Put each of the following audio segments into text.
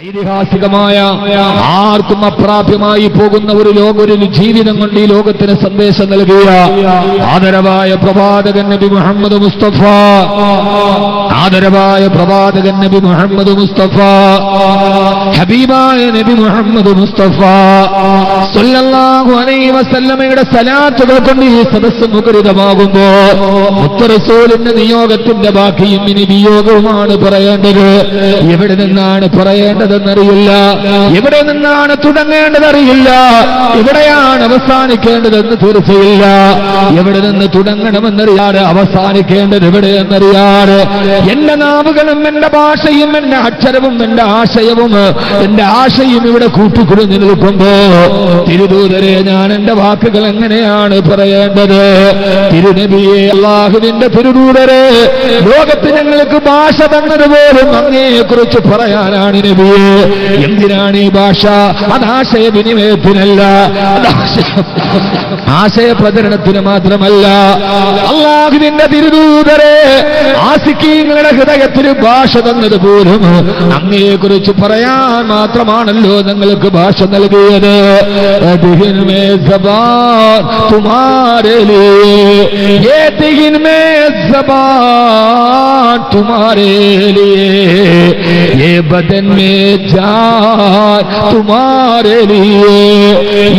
ഐതിഹാസികമായ ആർക്കും അപ്രാപ്യമായി പോകുന്ന ഒരു ജീവിതം കൊണ്ട് ഈ ലോകത്തിന് സന്ദേശം നൽകിയ ആദരവായ പ്രവാചകൻ നബി മുഹമ്മദ് മുസ്തഫ, ആദരവായ പ്രവാചകൻ നബി മുഹമ്മദ് മുസ്തഫ, ഹബീബായ നബി മുഹമ്മദ് മുസ്തഫ സല്ലല്ലാഹു അലൈഹി വസല്ലമയുടെ സലാത്തുകൾ കൊണ്ട് ഈ സദസ്സ് മുഖരിതമാകുമ്പോ മുത്തറസൂലിന്റെ നിയോഗത്തിന്റെ ബാക്കിയും ഇനി വിയോഗവുമാണ് പറയേണ്ടത്. എവിടെ നിന്നാണ് പറയേണ്ടതെന്നറിയില്ല, എവിടെ നിന്നാണ് തുടങ്ങേണ്ടതറിയില്ല, എവിടെയാണ് അവസാനിക്കേണ്ടതെന്ന് തീർച്ചയില്ല. എവിടെ നിന്ന് തുടങ്ങണമെന്നറിയാതെ അവസാനിക്കേണ്ടത് എവിടെയെന്നറിയാതെ എന്റെ നാവുകളും എന്റെ ഭാഷയും എന്റെ അക്ഷരവും എന്റെ ആശയും ഇവിടെ കൂട്ടിക്കുറിഞ്ഞു നിൽക്കുമ്പോ തിരുദൂതരെ ഞാൻ എന്റെ വാക്കുകൾ എങ്ങനെയാണ് പറയേണ്ടത്? തിരുനബിയെ, അല്ലാഹുവിന്റെ തിരുദൂതരെ, ലോകത്ത് ഞങ്ങൾക്ക് ഭാഷ തന്നതുപോലും അങ്ങയെക്കുറിച്ച് പറയാനാണ് നബിയെ. എന്തിനാണ് ഈ ഭാഷ? അത് ആശയവിനിമയത്തിനല്ല, ആശയ പ്രചരണത്തിന് മാത്രമല്ല. അല്ലാഹുവിന്റെ തിരുദൂതരെ, ആസിഖീങ്ങളുടെ ഹൃദയത്തിന് ഭാഷ തന്നതുപോലും അങ്ങയെക്കുറിച്ച് പറയാൻ മാത്രമാണല്ലോ നിങ്ങൾക്ക് ഭാഷ നൽകിയത്. തുമാരേ ലിയേ ദിൻ മേ ज़बान तुम्हारे लिए, ये बदन में जान तुम्हारे लिए,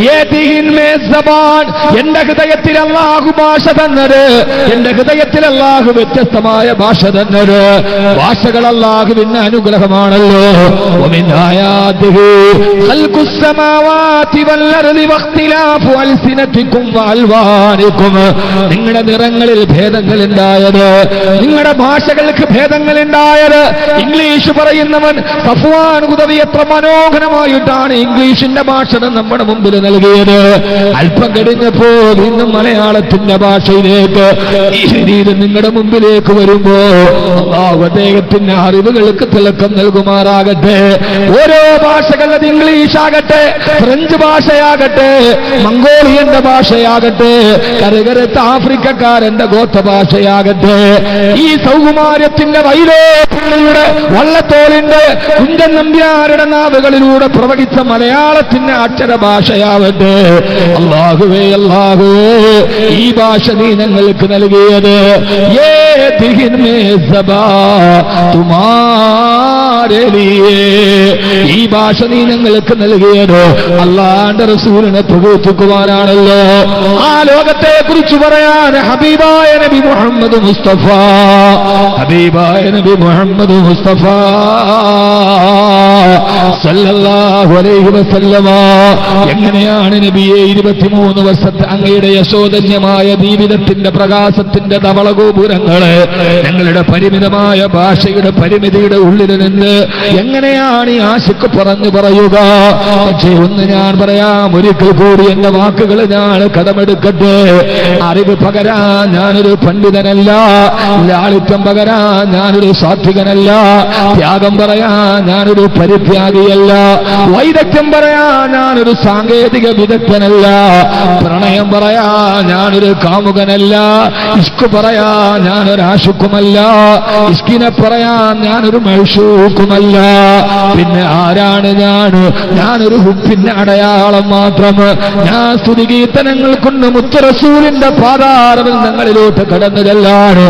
ये दिन में ज़बान. എന്റെ ഹൃദയത്തിൽ അല്ലാഹു ഭാഷ തന്നത്, എന്റെ ഹൃദയത്തിൽ അല്ലാഹു വ്യത്യസ്തമായ ഭാഷ തന്നത്. ഭാഷകൾ അല്ലാഹുവിന്റെ അനുഗ്രഹമാണല്ലോ. ومن آياته خلق السماوات والأرض واختلاف ألسنتكم وألوانكم. നിങ്ങളുടെ നിറങ്ങളിൽ ഭേദങ്ങൾ ഉണ്ടായത്, നിങ്ങളുടെ ഭാഷകൾക്ക് ഭേദങ്ങൾ ഉണ്ടായത്. ഇംഗ്ലീഷ് പറയുന്നവൻ സഫ്വാൻ ഖുദവി എത്ര മനോഹരമായിട്ടാണ് ഇംഗ്ലീഷിന്റെ ഭാഷ നമ്മുടെ മുമ്പിൽ നൽകിയത്. അല്പം കഴിഞ്ഞപ്പോ ഇന്നും മലയാളത്തിന്റെ ഭാഷയിലേക്ക് ഈ രീതി നിങ്ങളുടെ മുമ്പിലേക്ക് വരുമ്പോ അല്ലാഹു അദ്ദേഹത്തിന്റെ അറിവുകൾക്ക് തിളക്കം നൽകുമാറാകട്ടെ. ഓരോ ഭാഷകൾ, അത് ഇംഗ്ലീഷ് ആകട്ടെ, ഫ്രഞ്ച് ഭാഷയാകട്ടെ, മംഗോളിയന്റെ ഭാഷയാകട്ടെ, കരകരത്ത ആഫ്രിക്കക്കാരന്റെ ഗോത്ര ഭാഷയാകട്ടെ, ഈ സൗകുമാര്യത്തിന്റെ വൈലോപ്പിള്ളിയുടെ വള്ളത്തോളിന്റെ കുഞ്ചൻ നമ്പ്യാരുടെ നാവുകളിലൂടെ പ്രവഹിച്ച മലയാളത്തിന്റെ അക്ഷര ഭാഷയാവട്ടെ. അല്ലാഹുവേ, അല്ലാഹുവേ, ഈ ഭാഷ നീ ഞങ്ങൾക്ക് നൽകിയത്. ഈ ഭാഷ നീ ഞങ്ങൾക്ക് നൽകിയത് അല്ലാഹുവിന്റെ റസൂലിനെ പുകഴ്ത്തുവാനാണല്ലോ. ആ ലോകത്തെ കുറിച്ച് പറയാൻ ഹബീബായ നബി മുഹമ്മദ് മുസ്തഫ, ഹബീബായ നബി മുഹമ്മദ് മുസ്തഫ സല്ലല്ലാഹു അലൈഹി വസല്ലമ എങ്ങനെയാണ് നബിയെ 23 വർഷത്തെ അങ്ങയുടെ യശോധന്യമായ ജീവിതത്തിന്റെ പ്രകാശത്തിന്റെ ധവളഗോപുരങ്ങള് ഞങ്ങളുടെ പരിമിതമായ ഭാഷയുടെ പരിമിതിയുടെ ഉള്ളിൽ നിന്ന് എങ്ങനെയാണ് ഈ ആശിക്ക് പറഞ്ഞു പറയുക? പക്ഷേ ഒന്ന് ഞാൻ പറയാം, ഒരിക്കൽ കൂടി എന്റെ വാക്കുകൾ ഞാൻ കടമെടുക്കട്ടെ. അറിവ് പകരാൻ ഞാനൊരു പണ്ഡിതനല്ല, ലാളിത്യം പകരാൻ ഞാനൊരു സാത്വികനല്ല, ത്യാഗം പറയാൻ ഞാനൊരു പരിത്യാഗിയല്ല, വൈദഗ്ധ്യം പറയാൻ ഞാനൊരു സാങ്കേതിക വിദഗ്ധനല്ല, പ്രണയം പറയാൻ ഞാനൊരു കാമുകനല്ല, ഇഷ്ക് പറയാൻ ഞാനൊരു ആശുക്കുമല്ല, ഇഷ്കിനെ പറയാൻ ഞാനൊരു മഴശൂക്കുമല്ല. പിന്നെ ആരാണ് ഞാനൊരു ഹുബിന്റെ അടയാളം മാത്രം. ഞാൻ സ്തുതികീർത്തനങ്ങൾ കൊണ്ട് മുത്തറസൂലിന്റെ പാതാരവിൽ ഞങ്ങളിലോട്ട് കടന്നു ചെല്ലാണ്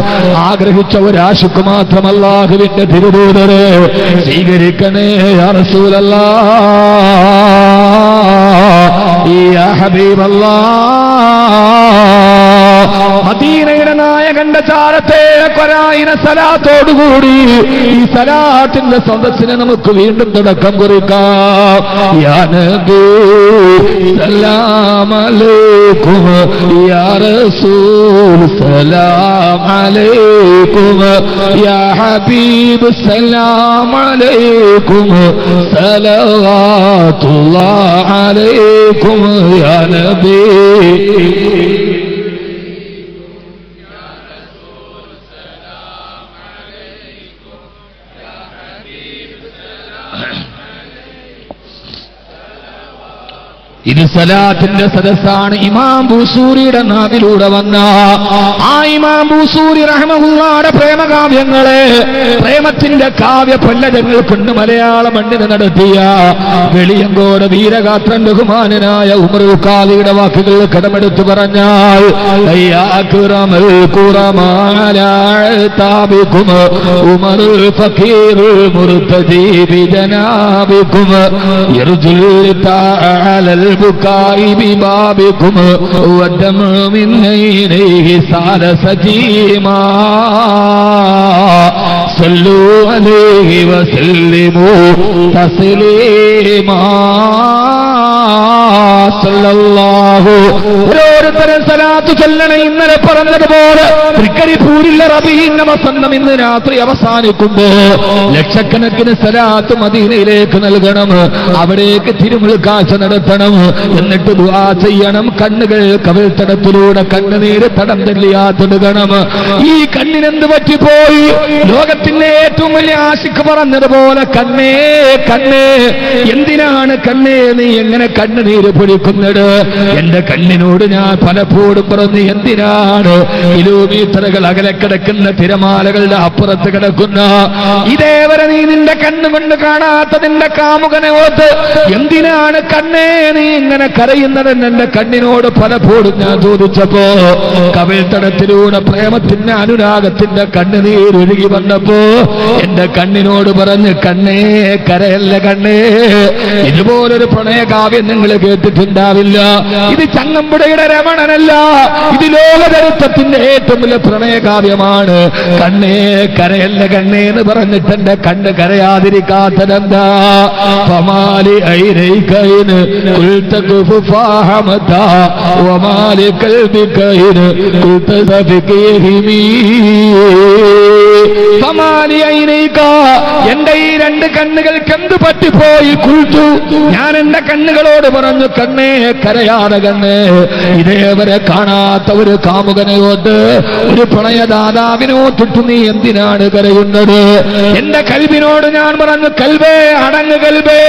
ആഗ്രഹിച്ച ഒരാശുക്ക് മാത്രം അല്ലാഹുവിന്റെ തിരുദൂതരെ സ്വീകരിക്കണേ യാ റസൂലല്ലാഹ്, യാ ഹബീബല്ലാഹ്. മദീനയുടെ നായകന്റെ ചാരത്തെ കൊരായിന സലാത്തോടുകൂടി ഈ സലാത്തിന്റെ സദസ്സിനെ നമുക്ക് വീണ്ടും തുടക്കം കുറിക്കാം. യാ നബി സലാം അലൈക്കും, യാ റസൂൽ സലാം അലൈക്കും, യാ ഹബീബ് സലാം അലൈക്കും, സലവാത്തുല്ലാഹി അലൈക്കും യാ നബി. ഇത് സലാത്തിന്റെ സദസ്സാണ്. ഇമാം ബൂസൂരിയുടെ നാവിലൂടെ വന്ന ആ ഇമാം ബൂസൂരി റഹ്മഹുള്ളാഹുവിന്റെ പ്രേമകാവ്യങ്ങളെ, പ്രേമത്തിന്റെ കാവ്യ പല്ലജങ്ങൾ കൊണ്ട് മലയാള മണ്ണിന് നടത്തിയ വെളിയങ്കോട് വീരഗാത്രൻ ബഹുമാനനായ ഉമറുൽ ഖാദിയുടെ വാക്കുകൾ കടമെടുത്തു പറഞ്ഞാൽ, ഉമറുൽ ഫഖീറുൽ മുർതദി ബിജനാബികും യർജുൽ തആല البكاء ببابكم والدمع من عينيه سال سجيما صلوا عليه وسلموا تسليما സല്ലല്ലാഹു. ഓരോരുത്തരും സലാത്ത് ചൊല്ലണ. ഇന്നലെ പറഞ്ഞതുപോലെ തൃക്കരിപ്പൂരിലെ റബീഇന്റെ വസന്തം ഇന്ന് രാത്രി അവസാനിക്കുമ്പോ ലക്ഷക്കണക്കിന് സലാത്ത് മദീനയിലേക്ക് നൽകണം. അവിടേക്ക് തിരുമുൽക്കാഴ്ച നടത്തണം. എന്നിട്ട് ദുആ ചെയ്യണം. കണ്ണുകൾ കവിൾത്തടത്തിലൂടെ കണ്ണുനീര് തടം തല്ലിയാത്തൊടുക്കണം. ഈ കണ്ണിനെന്ത് പറ്റിപ്പോയി? ലോകത്തിന്റെ ഏറ്റവും വലിയ ആശിക്ക് പറഞ്ഞതുപോലെ, കണ്ണേ കണ്ണേ, എന്തിനാണ് കണ്ണേ നീ എങ്ങനെ കണ്ണുനീര് പൊഴിക്കുന്നത്? എന്റെ കണ്ണിനോട് ഞാൻ പലപ്പോഴും പറഞ്ഞു, എന്തിനാണ് കിലോമീറ്ററുകൾ അകലെ കിടക്കുന്ന തിരമാലകളുടെ അപ്പുറത്ത് കിടക്കുന്ന ഇതേവരെ നീ നിന്റെ കണ്ണുകൊണ്ട് കാണാത്ത നിന്റെ കാമുകനെ ഓർത്ത് എന്തിനാണ് കണ്ണേ നീ ഇങ്ങനെ കരയുന്നതെന്ന് എന്റെ കണ്ണിനോട് പലപ്പോഴും ഞാൻ ചോദിച്ചപ്പോ, കവിൾത്തടത്തിലൂടെ പ്രേമത്തിന്റെ അനുരാഗത്തിന്റെ കണ്ണുനീരൊഴുകി വന്നപ്പോ എന്റെ കണ്ണിനോട് പറഞ്ഞ്, കണ്ണേ കരയല്ല കണ്ണേ. ഇതുപോലൊരു പ്രണയകാവ്യം നിങ്ങൾ കേട്ടിട്ടുണ്ടാവില്ല. ഇത് ചങ്ങമ്പുഴയുടെ രമണനല്ല, ഇത് ലോകചരിത്രത്തിന്റെ ഏറ്റവും വലിയ പ്രണയകാവ്യമാണ്. കണ്ണേ കരയല്ല കണ്ണേ എന്ന് പറഞ്ഞിട്ട് എന്റെ കണ്ണ് കരയാതിരിക്കാത്തതെന്താ? ഫമാലി ഐനൈകൈന ഖുൽതഖു ഫഹമത വമാലി ഖൽബികൈന ഖുൽതഫികിഹിമി. ഫമാലി ഐനൈക, എന്റെ ഈ രണ്ട് കണ്ണുകൾക്ക് എന്ത് പറ്റിപ്പോയി? ഖുൽതു, ഞാൻ എന്റെ കണ്ണുകളോട് പറഞ്ഞു, കണ്ണേ കരയാതെ കണ്ണേ. ഇതേവരെ കാണാത്ത ഒരു കാമുകനെയോട്ട്, ഒരു പ്രണയദാതാവിനോട്ടിട്ട് നീ എന്തിനാണ് കരയുന്നത്? എന്റെ കൽബിനോട് ഞാൻ പറഞ്ഞു, കൽബേ അടങ്ങ്, കൽബേ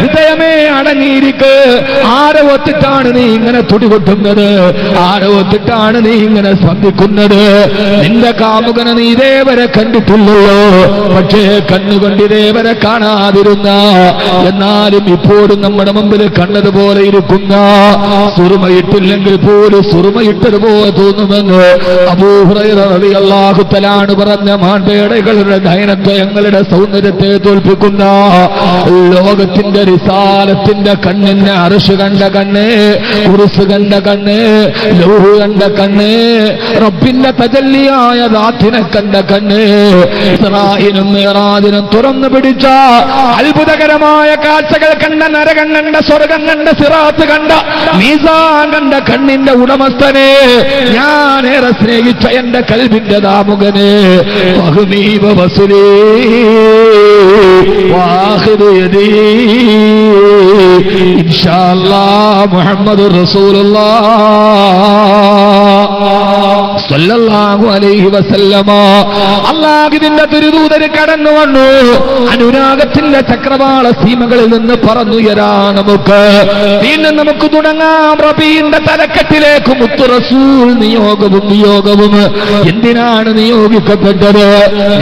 ഹൃദയമേ അടങ്ങിയിരിക്ക്. ആരെ ഒത്തിട്ടാണ് നീ ഇങ്ങനെ തുടികൊട്ടുന്നത്? ആരെ ഒത്തിട്ടാണ് നീ ഇങ്ങനെ സ്പന്ദിക്കുന്നത്? നിന്റെ കാമുകനെ നീ ഇതേവരെ കണ്ടിട്ടില്ലല്ലോ. പക്ഷേ കണ്ണുകൊണ്ട് ഇതേവരെ കാണാതിരുന്ന, എന്നാലും ഇപ്പോഴും നമ്മുടെ മുമ്പിൽ കണ്ടതുപോലെ ഇരിക്കുന്ന, സുറുമയിട്ടില്ലെങ്കിൽ പോലും സുറുമയിട്ടതുപോലെ തോന്നുമെന്ന് അബൂ ഹുറൈറ റളിയല്ലാഹു തആല പറഞ്ഞ മാൻപേടകളുടെ ദൈനത്വങ്ങളുടെ സൗന്ദര്യത്തെ തോൽപ്പിക്കുന്ന ലോകത്തിന്റെ റിസാലത്തിന്റെ കണ്ണിന് അർശ് കണ്ട കണ്ണ്, കുർസ് കണ്ട കണ്ണ്, ലൗഹ് കണ്ട കണ്ണ്, റബ്ബിന്റെ തജല്ലിയായ ദാത്തിനെ കണ്ട കണ്ണ്, ഇസ്രായിലും മിഅ്റാജിനും തുറന്നു പിടിച്ച അത്ഭുതകരമായ കാഴ്ചകൾ കണ്ട, നരകം കണ്ട, സ്വർഗം കണ്ട, സിറാത്ത് കണ്ട, മീസാൻ കണ്ട കണ്ണിന്റെ ഉടമസ്ഥനെ, ഞാനേറെ സ്നേഹിച്ച എന്റെ കൽബിന്റെ ദാമുകനെ, വഹ്മീവ വസുലീ വാഖിദു യദീ ഇൻഷാ അല്ലാഹ് മുഹമ്മദുർ റസൂലുള്ളാഹ് സല്ലല്ലാഹു അലൈഹി വസല്ലമ. അല്ലാഹുവിന്റെ തിരുദൂതര് കടന്നു വന്നു. അനുരാഗത്തിന്റെ ചക്രവാള സീമകളിൽ നിന്ന് പറന്നുയരാ നമുക്ക്. വീണ്ടും നമുക്ക് തുടങ്ങാം റബീന്റെ തലക്കെട്ടിലേക്ക്. മുത്തു റസൂൽ നിയോഗവും എന്തിനാണ് നിയോഗിക്കപ്പെട്ടത്?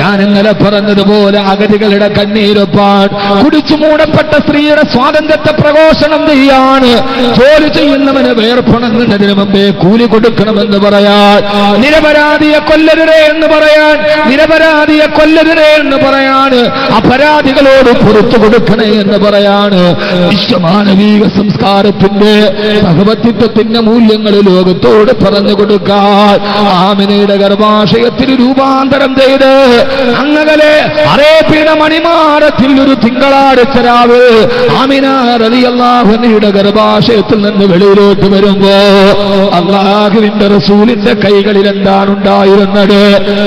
ഞാൻ ഇന്നലെ പറഞ്ഞതുപോലെ അഗതികളുടെ കണ്ണീരൊപ്പാൻ, കുടിച്ചു മൂടപ്പെട്ട സ്ത്രീയുടെ സ്വാതന്ത്ര്യത്തെ പ്രഘോഷണം ചെയ്യാണ്. ജോലി ചെയ്യുന്നവന് വേർപ്പണങ്ങുന്നതിന് മുമ്പേ കൂലി കൊടുക്കണമെന്ന് പറയാൻ, നിരപരാധിയെ കൊല്ലരുതേ എന്ന് പറയാൻ, നിരപരാധിയെ കൊല്ലരുതേ എന്ന് പറയാണ്, അപരാധികളോട് പുറത്തു കൊടുക്കണേ എന്ന് പറയാണ്. വിശ്വമാനവീക സംസ്കാരത്തിന്റെ സഹവർത്തിത്വത്തിന്റെ മൂല്യങ്ങൾ ലോകത്തോട് പറഞ്ഞു കൊടുക്കാൻ ആമിനയുടെ ഗർഭാശയത്തിൽ രൂപാന്തരം ചെയ്ത് അങ്ങകലെ അറേബ്യയുടെ മണിമാടത്തിൽ ഒരു തിങ്കളാഴ്ച രാവ് ആമിന റളിയല്ലാഹു അൻഹയുടെ ഗർഭാശയത്തിൽ നിന്ന് വെളിയിലോട്ട് വരുമ്പോ അല്ലാഹുവിന്റെ റസൂലിന്റെ കൈകൾ കൈകളിൽ എന്താണ് ഉണ്ടായിരുന്നത്?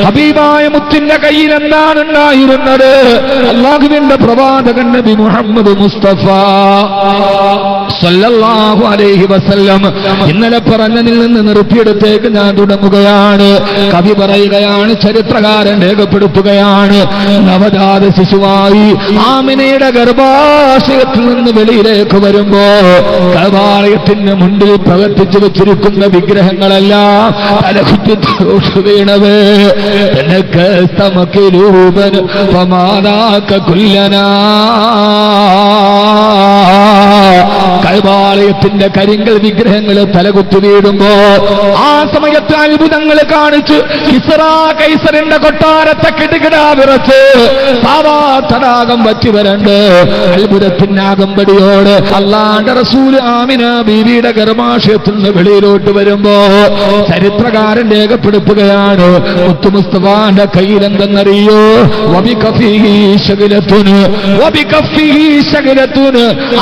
ഹബീബായ മുത്തിന്റെ കയ്യിൽ എന്താണ് ഉണ്ടായിരുന്നത്? അല്ലാഹുവിന്റെ പ്രവാചകൻ നബി മുഹമ്മദ് മുസ്തഫ സല്ലല്ലാഹു അലൈഹി വസല്ലം ഇന്നലെ പറഞ്ഞതിൽ നിന്ന് നിർത്തിയെടുത്തേക്ക് ഞാൻ തുടങ്ങുകയാണ്. കവി പറയുകയാണ്, ചരിത്രകാരൻ രേഖപ്പെടുത്തുകയാണ്, നവജാത ശിശുവായി ആമിനയുടെ ഗർഭാശയത്തിൽ നിന്ന് വെളിയിലേക്ക് വരുമ്പോ കഅബാലയത്തിന്റെ മുന്നിൽ പ്രവർത്തിച്ചു വെച്ചിരിക്കുന്ന വിഗ്രഹങ്ങളെല്ലാം തലകുത്തി വീണത്. കഅബാലയത്തിന്റെ കരിങ്കൽ വിഗ്രഹങ്ങൾ തലകുത്തി വീടുമ്പോ ആ സമയത്ത് അത്ഭുതങ്ങൾ കാണിച്ച് കിസ്റാ കൈസറിന്റെ കൊട്ടാരത്തെ കിടുകിടാ വിറച്ച് സാവാ തടാകം വറ്റി വരണ്ട്. അത്ഭുതത്തിന്റെ അകമ്പടിയോട് അല്ലാഹുവിന്റെ റസൂൽ ആമിന ബീവിയുടെ ഗർഭാശയത്തിൽ നിന്ന് വെളിയിലോട്ട് വരുമ്പോ ചരിത്രകാരൻ രേഖപ്പെടുത്തുകയാണ്, മുത്തു മുസ്തഫാന്റെ കയ്യിലെന്തെന്നറിയോ?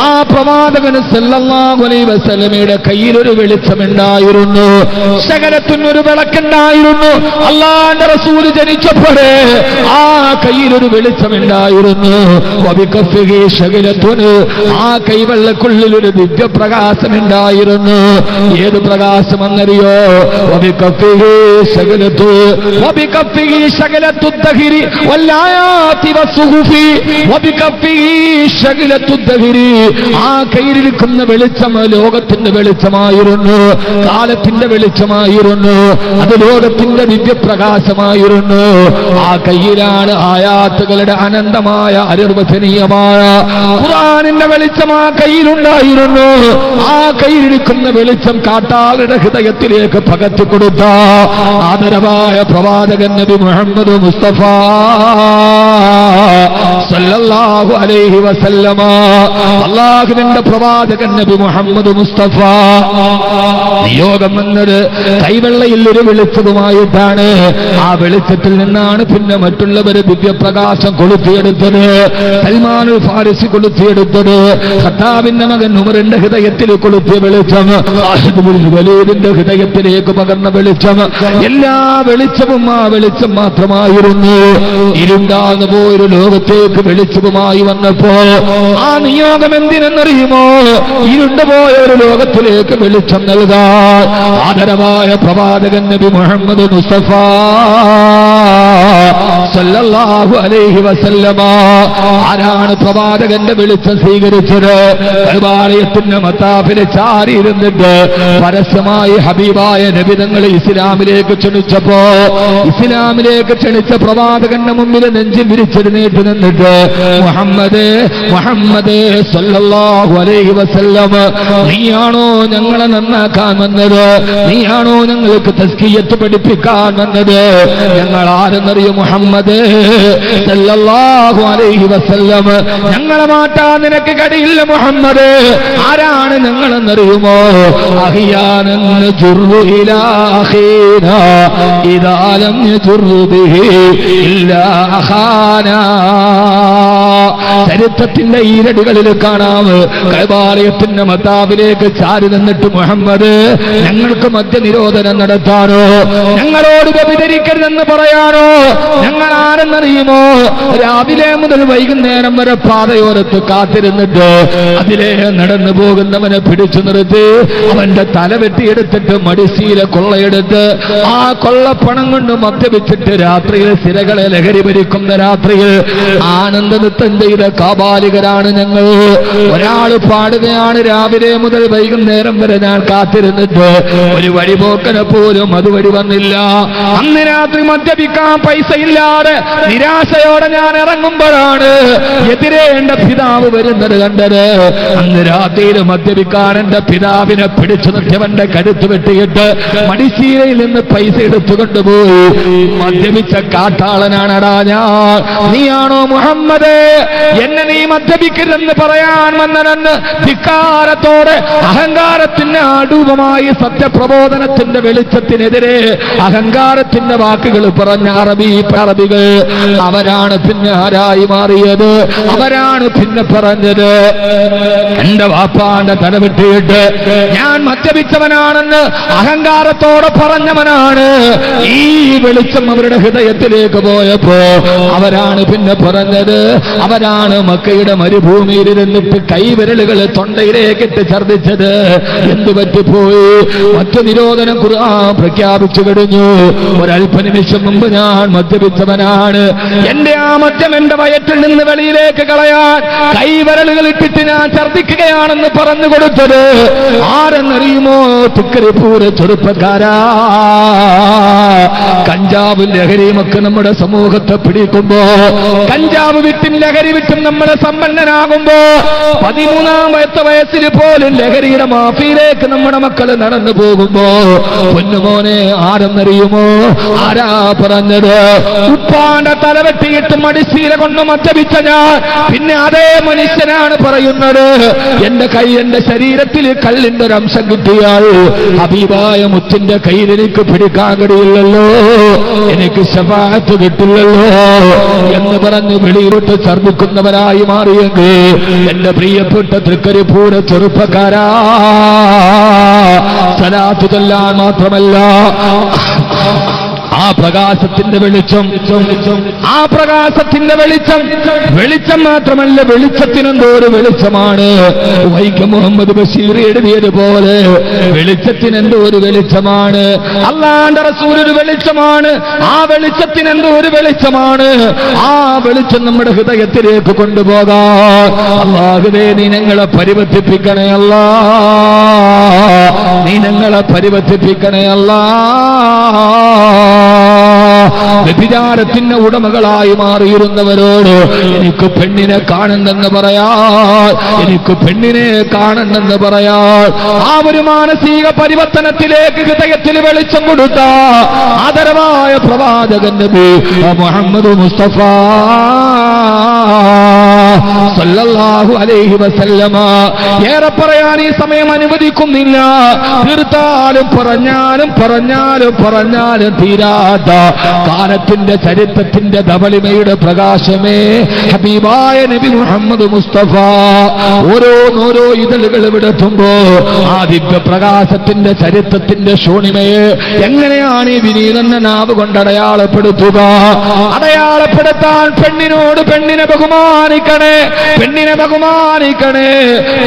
ആ പ്രവാചകന് സല്ലല്ലാഹു അലൈഹി വസല്ലമയുടെ കയ്യിൽ ഒരു വെളിച്ചമുണ്ടായിരുന്നു, ശകലത്തിനൊരു വിളക്കുണ്ടായിരുന്നു. അല്ലാഹുവിന്റെ റസൂൽ ജനിച്ചപ്പോഴേ ആ കയ്യിലൊരു വെളിച്ചമുണ്ടായിരുന്നു. ആ കൈവെള്ളക്കുള്ളിൽ ഒരു ദിവ്യപ്രകാശമുണ്ടായിരുന്നു. ഏത് പ്രകാശമെന്നറിയോ? ആ കയ്യിലിരിക്കുന്ന വെളിച്ചം ലോകത്തിന്റെ വെളിച്ചമായിരുന്നു, കാലത്തിന്റെ വെളിച്ചമായിരുന്നു, അത് ലോകത്തിന്റെ ദിവ്യപ്രകാശമായിരുന്നു. ആ കയ്യിലാണ് ആയാത്തുകളുടെ അനന്തമായ അനിർവചനീയമായ ഖുർആനിന്റെ വെളിച്ചം ആ കയ്യിലുണ്ടായിരുന്നു. ആ കയ്യിലിരിക്കുന്ന വെളിച്ചം കാട്ടാളുടെ ഹൃദയത്തിലേക്ക് പകർത്തി കൊടുത്ത ആദരവായ പ്രവാചകൻ നബി മുഹമ്മദ് മുസ്തഫ സല്ലല്ലാഹു അലൈഹി വസല്ലമ, അല്ലാഹുവിന്റെ പ്രവാചകൻ നബി മുഹമ്മദ് മുസ്തഫ നിയോഗം വന്നത് കൈവെള്ളയിൽ ഒരു വെളിച്ചവുമായിട്ടാണ്. ആ വെളിച്ചത്തിൽ നിന്നാണ് പിന്നെ മറ്റുള്ളവര് ദിവ്യപ്രകാശം കൊളുത്തിയെടുത്തത്. സൽമാനുൽ ഫാരിസി കൊളുത്തിയെടുത്തത്, ഖത്താബിന്റെ മകൻ ഉമറിന്റെ ഹൃദയത്തിൽ കൊളുത്തിയ വെളിച്ചം, വലീദിന്റെ ഹൃദയത്തിലേക്ക് പകർന്ന വെളിച്ചം, എല്ലാ വെളിച്ചവും ആ വെളിച്ചം മാത്രമായിരുന്നു. ഇരുണ്ടാകുന്ന പോയൊരു ലോകത്തേക്ക് വെളിച്ചവുമായി വന്നപ്പോ ആ നിയോഗം എന്തിനെന്നറിയുമോ? ഇരുണ്ടുപോയ ഒരു ലോകത്തിലേക്ക് വെളിച്ചം നൽകാൻ ആദരവായ പ്രവാചകൻ നബി മുഹമ്മദ് മുസ്തഫ സല്ലല്ലാഹു അലൈഹി വസല്ലമ. ആരാണ് പ്രവാചകന്റെ വെളിച്ചം സ്വീകരിച്ചത്? കഅബാലയത്തിന്റെ മത്താഫിൽ ചാരിയിരുന്നിട്ട് പരസ്യമായി ഹബീബായ നബി തങ്ങളെ ഇസ്ലാമിലേക്ക് ക്ഷണിച്ചപ്പോ ഇസ്ലാമിലേക്ക് ക്ഷണിച്ച പ്രവാചകന്റെ മുമ്പിൽ നെഞ്ചി വിരിച്ചെഴുന്നേറ്റ് നിന്നിട്ട് മുഹമ്മദേ മുഹമ്മദേ സല്ലല്ലാഹു അലൈഹി വസല്ലം, നീയാണോ ഞങ്ങളെ നന്നാക്കാൻ വന്നത്? നീയാണോ ഞങ്ങൾക്ക് തസ്കിയത്ത് പഠിപ്പിക്കാൻ വന്നത്? ഞങ്ങൾ ആരെന്നറിയോ? മുഹമ്മദേ സല്ലല്ലാഹു അലൈഹി വസല്ലം, ഞങ്ങളെ മാറ്റാൻ നിനക്ക് കഴിയില്ല മുഹമ്മദേ. ആരാണ് ഞങ്ങളെന്നറിയുമോ? അഹിയാനൻ ജുർറു ഇലാഖീനാ ഇദാ ലം യജുർറു ബിഹി ഇല്ലാ അഖാനാ. ചരിത്രത്തിന്റെ ഈരടികളിൽ കാണാം, കഅബാലയത്തിന്റെ മത്താബിലേക്ക് ചാരി നിന്നിട്ട് മുഹമ്മദ്, ഞങ്ങൾക്ക് മദ്യനിരോധനം നടത്താനോ, ഞങ്ങളോട് വ്യഭിചരിക്കരുതെന്ന് പറയാനോ? ഞങ്ങൾ ആരെന്നറിയുമോ? രാവിലെ മുതൽ വൈകുന്നേരം വരെ പാതയോരത്ത് കാത്തിരുന്നിട്ട് അതിലെ നടന്നു പോകുന്നവനെ പിടിച്ചു നിർത്തി അവന്റെ തല വെട്ടിയെടുത്തിട്ട് മടിശീല കൊള്ളയെടുത്ത് ആ കൊള്ളപ്പണം കൊണ്ട് മദ്യപിച്ചിട്ട് രാത്രിയിൽ സിരകളെ ലഹരി ഭരിക്കുന്ന രാത്രിയിൽ ആനന്ദ നൃത്തം ചെയ്ത കാബാലികരാണ് ഞങ്ങൾ. ഒരാള് പാടുകയാണ്, രാവിലെ മുതൽ വൈകുന്നേരം വരെ ഞാൻ കാത്തിരുന്നിട്ട് ഒരു വഴിപോക്കനെ പോലും അതുവഴി വന്നില്ല. അന്ന് രാത്രി മദ്യപിക്കാൻ പൈസ ഇല്ലാതെ നിരാശയോടെ ഞാൻ ഇറങ്ങുമ്പോഴാണ് എതിരെ എന്റെ പിതാവ് വരുന്നത് കണ്ടത്. അന്ന് രാത്രിയിൽ മദ്യപിക്കാൻ എന്റെ പിതാവിനെ പിടിച്ചു നിർത്തിയവന്റെ കരുത്ത് വെട്ടിയിട്ട് മടിശീലയിൽ നിന്ന് പൈസ എടുത്തുകൊണ്ടുപോയി. മദ്യപിച്ച കാട്ടാളനാണടാ ഞാൻ. നീയാണോ മുഹമ്മദ് എന്നെ നീ മദ്യപിക്കരുതെന്ന് പറയാൻ വന്നതെന്ന് ധിക്കാരത്തോടെ അഹങ്കാരത്തിന്റെ ആഡൂപമായി സത്യപ്രബോധനത്തിന്റെ വെളിച്ചത്തിനെതിരെ അഹങ്കാരത്തിന്റെ വാക്കുകൾ പറഞ്ഞ അറബികൾ അവരാണ് പിന്നെ ആരായി മാറിയത്? അവരാണ് പിന്നെ പറഞ്ഞത്, എന്റെ വാപ്പാന്റെ തല വെട്ടിയിട്ട് ഞാൻ മദ്യപിച്ചവനാണെന്ന് അഹങ്കാരത്തോടെ പറഞ്ഞവനാണ്. ഈ വെളിച്ചം അവരുടെ ഹൃദയത്തിലേക്ക് പോയപ്പോ അവരാണ് പിന്നെ പറഞ്ഞത്, അവരാണ് മക്കയുടെ മരുഭൂമിയിൽ ഇരുന്നിട്ട് കൈവിരലുകൾ തൊണ്ടയിലേക്കിട്ട് ഛർദ്ദിച്ചത്. എന്തു പറ്റിപ്പോയി? മറ്റു നിരോധനം ഖുർആൻ പ്രഖ്യാപിച്ചു കഴിഞ്ഞു. ഒരല്പനിമിഷം മുമ്പ് ഞാൻ മദ്യപിച്ചവനാണ്, എന്റെ ആ മദ്യം എന്റെ വയറ്റിൽ നിന്ന് വെളിയിലേക്ക് കളയാൻ കൈവിരലുകൾ ഇട്ടിട്ട് ഞാൻ ഛർദ്ദിക്കുകയാണെന്ന് പറഞ്ഞു കൊടുത്തത് ആരെന്നറിയുമോ? തിക്കരിപ്പൂര ചെറുപ്പക്കാരാ. കഞ്ചാവും ലഹരിയുമൊക്കെ നമ്മുടെ സമൂഹത്തെ പിടിക്കുമ്പോ, കഞ്ചാവ് വിട്ടും ലഹരി വിട്ടും നമ്മളെ സമ്പന്നനാകുമ്പോ, 13-ാം വയസ്സിൽ പോലും ലഹരിയുടെ മാഫിയിലേക്ക് നമ്മുടെ മക്കൾ നടന്നു പോകുമ്പോ, പൊന്നുമോനെ ആരെന്നറിയുമോ? ആരാ പറഞ്ഞത്? ഉപ്പാന്റെ തലവെട്ടിയിട്ട് മടിശീല കൊണ്ട് മദ്യപിച്ച ഞാൻ പിന്നെ അതേ മനുഷ്യനാണ് പറയുന്നത്, എന്റെ കൈ എന്റെ ശരീരത്തിൽ കല്ലിന്റെ ഒരു അംശം കിട്ടിയാൽ ഹബീബായ മുത്തിന്റെ കയ്യിൽ എനിക്ക് പിടിക്കാൻ കഴിയില്ലല്ലോ, എനിക്ക് ശഫാഅത്ത് കിട്ടില്ലല്ലോ എന്ന് പറഞ്ഞ് വെളിയിലോട്ട് ഛർദ്ദിക്കുന്നവരായി മാറിയെങ്കിൽ എന്റെ പ്രിയപ്പെട്ട തൃക്കരിപ്പൂര ചെറുപ്പക്കാരാ, സലാത്ത് ചൊല്ലാൻ മാത്രമല്ല ആ പ്രകാശത്തിന്റെ വെളിച്ചം, ആ പ്രകാശത്തിന്റെ വെളിച്ചം മാത്രമല്ല, വെളിച്ചത്തിനെന്തോ ഒരു വെളിച്ചമാണ്. വൈക്കം മുഹമ്മദ് ബഷീർ എഴുതിയതുപോലെ വെളിച്ചത്തിനെന്തോ ഒരു വെളിച്ചമാണ്. അല്ലാഹുവിന്റെ റസൂൽ ഒരു വെളിച്ചമാണ്. ആ വെളിച്ചത്തിനെന്തോ ഒരു വെളിച്ചമാണ്. ആ വെളിച്ചം നമ്മുടെ ഹൃദയത്തിലേക്ക് കൊണ്ടുപോകാൻ അല്ലാഹുവേ നീ ഞങ്ങളെ പരിവർത്തിപ്പിക്കണേ അല്ലാ, നീ ഞങ്ങളെ പരിവർത്തിപ്പിക്കണേ അല്ലാ. വ്യഭിചാരത്തിന്റെ ഉടമകളായി മാറിയിരുന്നവരോട് എനിക്ക് പെണ്ണിനെ കാണണ്ടെന്ന് പറയാൻ, എനിക്ക് പെണ്ണിനെ കാണണ്ടെന്ന് പറയാൻ, ആ ഒരു മാനസിക പരിവർത്തനത്തിലേക്ക് ഹൃദയത്തിൽ വെളിച്ചം കൊടുത്ത ആദരവായ പ്രവാചകൻ നബി മുഹമ്മദ് മുസ്തഫ സല്ലല്ലാഹു അലൈഹി വസല്ലമ ഏറെ പറയാൻ ഈ സമയം അനുവദിക്കുന്നില്ല. തീർത്താലും പറഞ്ഞാലും തീരാത്ത കാലത്തിന്റെ ചരിത്രത്തിന്റെ ധവളിമയുടെ പ്രകാശമേ ഹബീബായ നബി മുഹമ്മദ് മുസ്തഫ ഓരോന്നോരോ ഇതളുകൾ വിടത്തുമ്പോ ആ ദിവ്യ പ്രകാശത്തിന്റെ ചരിത്രത്തിന്റെ ശൂന്യമയെ എങ്ങനെയാണ് ഈ വിനീതന്റെ നാവ് കൊണ്ട് അടയാളപ്പെടുത്താൻ പെണ്ണിനെ ബഹുമാനിക്കണേ,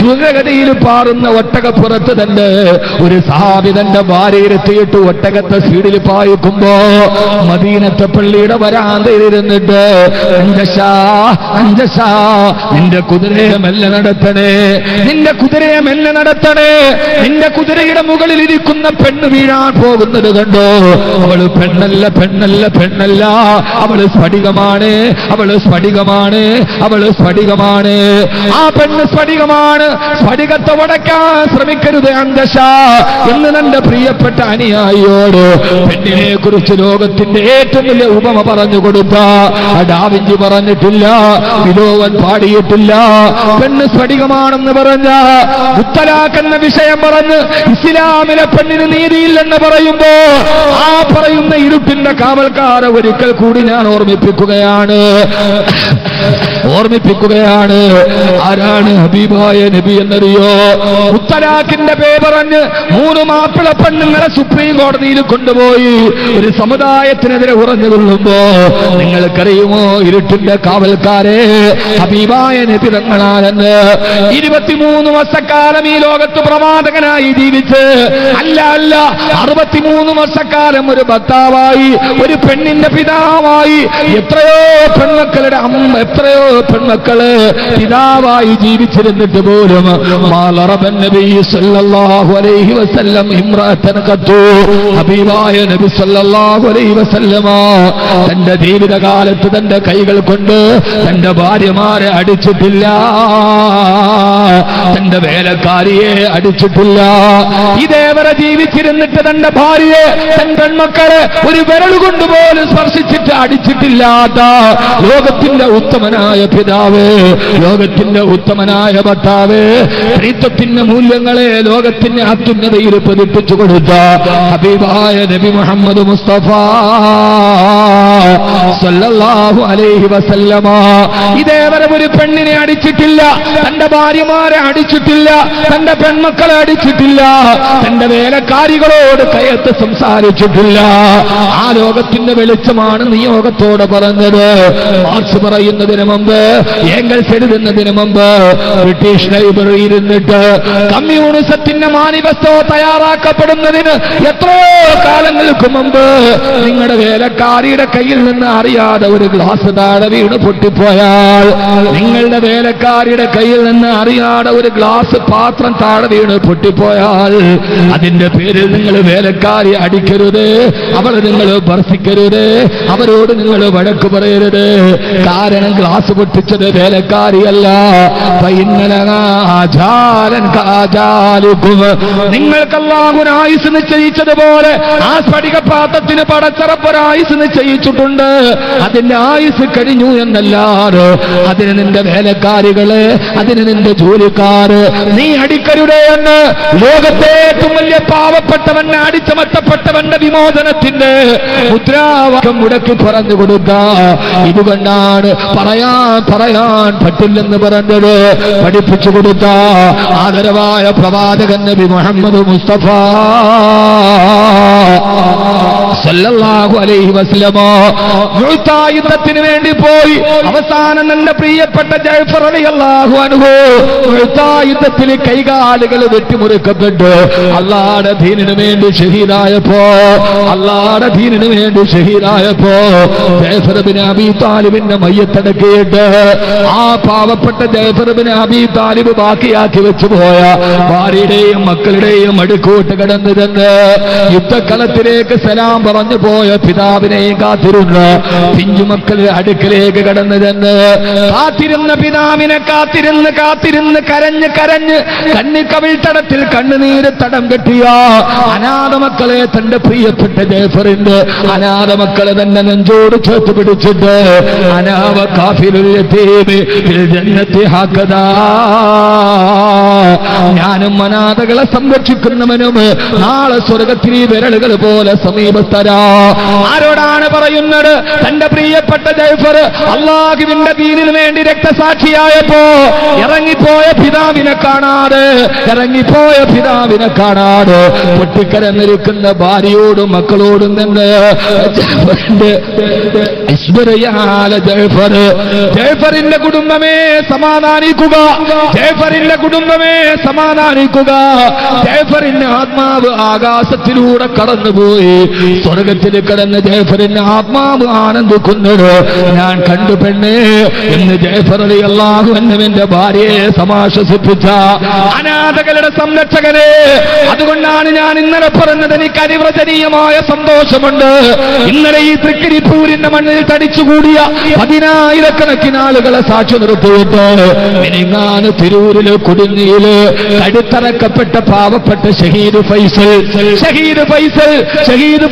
ദ്രുതഗതിയിൽ പാറുന്ന ഒട്ടകപ്പുറത്ത് തന്നെ ഒരു സഹാബി തന്റെ ഭാര്യയിലെത്തിയിട്ട് ഒട്ടകത്തെ സീഡിൽ പായിക്കുമ്പോ മദീനത്തെ പള്ളിയുടെ വരാന്തയിലിരുന്നിട്ട് അഞ്ചശാ നിന്റെ കുതിരയെ മെല്ലെ നടത്തണേ, നിന്റെ കുതിരയുടെ മുകളിൽ ഇരിക്കുന്ന പെണ്ണ് വീഴാൻ പോകുന്നത് കണ്ടോ? അവള് പെണ്ണല്ല, അവള് സ്ഫടികമാണ്. ആ പെണ്ണ് സ്ഫടികമാണ്. സ്ഫടികത്തെ ഉടയ്ക്കാൻ ശ്രമിക്കരുത് അന്തശ എന്ന് തന്റെ പ്രിയപ്പെട്ട അനുയായിയോട് പെണ്ണിനെ കുറിച്ച് ലോകത്തിന്റെ ഏറ്റവും വലിയ ഉപമ പറഞ്ഞു കൊടുത്ത ഡാവിഞ്ചി പറഞ്ഞിട്ടില്ല, വിലോവൻ പാടിയിട്ടില്ല. പെണ്ണ് സ്ഫടികമാണെന്ന് പറഞ്ഞ മുത്തലാഖ് എന്ന വിഷയം പറഞ്ഞ് ഇസ്ലാമിലെ പെണ്ണിന് നീതിയില്ലെന്ന് പറയുമ്പോ ആ പറയുന്ന ഇരുട്ടിന്റെ കാവൽക്കാരെ ഒരിക്കൽ കൂടി ഞാൻ ഓർമ്മിപ്പിക്കുകയാണ്. ആരാണ് ഹബീബായ നബി എന്നറിയോ? മുത്തലാഖിന്റെ പേപ്പറഞ്ഞ് 3 മാപ്പിള പെണ്ണുങ്ങളെ സുപ്രീം കോടതിയിൽ കൊണ്ടുപോയി ഒരു സമുദായത്തിനെതിരെ ഉറഞ്ഞു കൊള്ളുമ്പോ നിങ്ങൾക്കറിയുമോ ഇരുട്ടിന്റെ കാവൽക്കാരെ ഹബീബായ നബി തങ്ങളാണെന്ന്? 23 വർഷക്കാലം ഈ ലോകത്ത് പ്രവാചകനായി ജീവിച്ച് അല്ല 63 വർഷക്കാലം ഒരു ഭർത്താവായി, ഒരു പെണ്ണിന്റെ പിതാവായി, എത്രയോ പെൺമക്കള് പിതാവായി ജീവിച്ചിരുന്നിട്ട് പോലും ഹബീബായ നബി സല്ലല്ലാഹു അലൈഹി വസല്ലമ തന്റെ ജീവിതകാലത്ത് തന്റെ കൈകൾ കൊണ്ട് തന്റെ ഭാര്യമാരെ അടിച്ചിട്ടില്ല. തന്റെ വേലക്കാരിയെ അടിച്ചിട്ടില്ല. ഇതേവരെ ജീവിച്ചിരുന്നിട്ട് തന്റെ ഭാര്യയെ, തന്റെ പെൺമക്കളെ ഒരു വിരലുകൊണ്ട് പോലും സ്പർശിച്ചിട്ട് അടിച്ചിട്ടില്ലാത്ത ലോകത്തിന്റെ ഉത്തമനായ പിതാവ്, ലോകത്തിന്റെ ഉത്തമനായ ഭർത്താവ്, സ്ത്രീത്വത്തിന്റെ മൂല്യങ്ങളെ ലോകത്തിന്റെ അത്യുന്നതയിൽ പതിപ്പിച്ചു കൊടുത്ത ഹബീബായ നബി മുഹമ്മദ് മുസ്തഫ സല്ലല്ലാഹു അലൈഹി വസല്ലമ ഇതേവരെ ഒരു പെണ്ണിനെ അടിച്ചിട്ടില്ല, തന്റെ ഭാര്യമാരെ അടിച്ചിട്ടില്ല, തന്റെ പെൺമക്കളെ അടിച്ചിട്ടില്ല, തന്റെ വേലക്കാരികളോട് കയത്ത് സംസാരിച്ചിട്ടില്ല. ആ ലോകത്തിന്റെ വെളിച്ചമാണ് നിയോഗത്തോടെ പറഞ്ഞത്. മാർക്സ് പറയുന്നതിന് മുമ്പ്, ഏംഗൽസ് എഴുതുന്നതിന് മുമ്പ് ബ്രിട്ടീഷ് ലൈബ്രറി ഇരുന്നിട്ട് കമ്മ്യൂണിസത്തിന്റെ മാനിഫെസ്റ്റോ തയ്യാറാക്കപ്പെടുന്നതിന് എത്രയോ കാലങ്ങൾക്ക് മുമ്പ് നിങ്ങളുടെ വേലക്കാരിയുടെ കയ്യിൽ നിന്ന് അറിയാതെ ഒരു ഗ്ലാസ് താഴെ വീണ് പൊട്ടിപ്പോയാൽ, നിങ്ങളുടെ വേലക്കാരിയുടെ കയ്യിൽ നിന്ന് അറിയാതെ ഒരു ഗ്ലാസ് പാത്രം താഴെ വീണ് പൊട്ടിപ്പോയാൽ, അതിന്റെ പേരിൽ നിങ്ങൾ വേലക്കാരി അടിക്കരുത്, അവളെ നിങ്ങൾ ഭർഷിക്കരുത്, അവരോട് നിങ്ങൾ വഴക്ക് പറയരുത്. കാരണം ഗ്ലാസ് പൊട്ടിച്ചത് വേലക്കാരിയല്ല. നിങ്ങൾക്ക് അല്ലാഹു ആയുസ് നിശ്ചയിച്ചതുപോലെ ആ സ്ഫടികപാത്രത്തിന് പടച്ചറപ്പൊരായുസ് നിശ്ചയിച്ചിട്ടുണ്ട്. അതിന്റെ ആയുസ് കഴിഞ്ഞു എന്നല്ലാതെ അതിന് നിന്റെ വേലക്കാരികള്, അതിന് നിന്റെ ജോലിക്കാര് നീ അടിക്കരുതേ എന്ന് ലോകത്തെ ഏറ്റവും വലിയ പാവപ്പെട്ടവന്റെ അടിച്ചമർത്തപ്പെട്ടവന്റെ വിമോചനത്തിന്റെ മുദ്രാവാക്യം മുടക്കി പറഞ്ഞു കൊടുക്ക. ഇതുകൊണ്ടാണ് പറയാൻ പറ്റില്ലെന്ന് പറഞ്ഞത് പഠിപ്പിച്ചു കൊടുത്ത ആദരവായ പ്രവാചകൻ നബി മുഹമ്മദ് മുസ്തഫ സല്ലല്ലാഹു അലൈഹി വസല്ലമ മുഅ്താ യുദ്ധത്തിന് വേണ്ടി പോയി. അവസാനം എന്റെ പ്രിയപ്പെട്ട ജഅഫർ റളിയല്ലാഹു അൻഹു മുഅ്താ യുദ്ധത്തിൽ കൈകാലുകൾ വെട്ടിമുറിക്കപ്പെട്ടു. അല്ലാഹുവിന്റെ ദീനിനു വേണ്ടി ഷഹീദായപ്പോ, അല്ലാഹുവിന്റെ ദീനിനു വേണ്ടി ഷഹീദായപ്പോ ജഅഫർ ഇബ്നു അബീ താലിബിന്റെ മയ്യത്തടക്കിയിട്ട് ആ പാവപ്പെട്ട ജഅഫർ ഇബ്നു അബീ താലിബ് ബാക്കിയാക്കി വെച്ചു പോയ ഭാര്യയുടെയും മക്കളുടെയും അടുക്കൂട്ട് കടന്നു ചെന്ന് യുദ്ധക്കളത്തിലേക്ക് സലാം പറഞ്ഞു പോയ പിതാവിനെയും കാത്തിരുന്ന പിഞ്ചുമക്കളുടെ അടുക്കലേക്ക് കടന്നു ചെന്ന് കാത്തിരുന്ന പിതാവിനെ കാത്തിരുന്ന് കരഞ്ഞ് കണ്ണിക്കവിൾത്തടത്തിൽ കണ്ണുനീര് തടം കെട്ടിയ അനാഥ മക്കളെ തന്റെ പ്രിയപ്പെട്ട ജഅഫറിന്റെ അനാഥ മക്കളെ തന്നെ നെഞ്ചോട് ചേർത്ത് പിടിച്ചിട്ട് അനാവ കാഫിലുൽ യതീമി ഫിൽ ജന്നത്തി ഹഖദാ, ഞാനും അനാഥകളെ സംരക്ഷിക്കുന്നവനും നാളെ സ്വർഗത്തിൽ വിരലുകൾ പോലെ സമീപസ്ഥരാ. ആരോടാണ് പറയുന്നത്? തന്റെ പ്രിയപ്പെട്ട ജഅഫർ അല്ലാഹുവിന്റെ ദീനിനു വേണ്ടി രക്തസാക്ഷിയായപ്പോ ഇറങ്ങിപ്പോയ പിതാവിനെ കാണാതെ പൊട്ടിക്കരന്നിരിക്കുന്ന ഭാര്യയോടും മക്കളോടും നിന്ന് ജഅഫറിന്റെ കുടുംബമേ സമാധാനിക്കുക, ജഅഫറിന്റെ കുടുംബമേ സമാധാനിക്കുക. ജഅഫറിന്റെ ആത്മാവ് ആകാശത്തിലൂടെ കടന്നുപോയി സ്വർഗത്തിൽ കടന്ന് ജഅഫറിന്റെ ആത്മാവ് ആനന്ദിക്കുന്നത് ഞാൻ കണ്ടു പെണ്ണേ എന്ന് ജഅഫർ റളിയല്ലാഹു അൻഹുവിന്റെ ഭാര്യയെ സമാശ്വസിപ്പിച്ച അനാഥകളുടെ സംരക്ഷകനെ. അതുകൊണ്ടാണ് ഞാൻ ഇന്നലെ പറഞ്ഞത്, എനിക്ക് അനിവചനീയമായ സന്തോഷമുണ്ട്. ഇന്നലെ ഈ തൃക്കരിപ്പൂരിന്റെ മണ്ണിൽ തടിച്ചുകൂടിയ 10,000കണക്കിന് ആളുകളെ സാക്ഷി നിർത്തിയിട്ട് മിനിങ്ങാന് തിരൂരില് കുടുങ്ങിയില് കടുത്തറക്കപ്പെട്ട പാവപ്പെട്ട ഷഹീദ്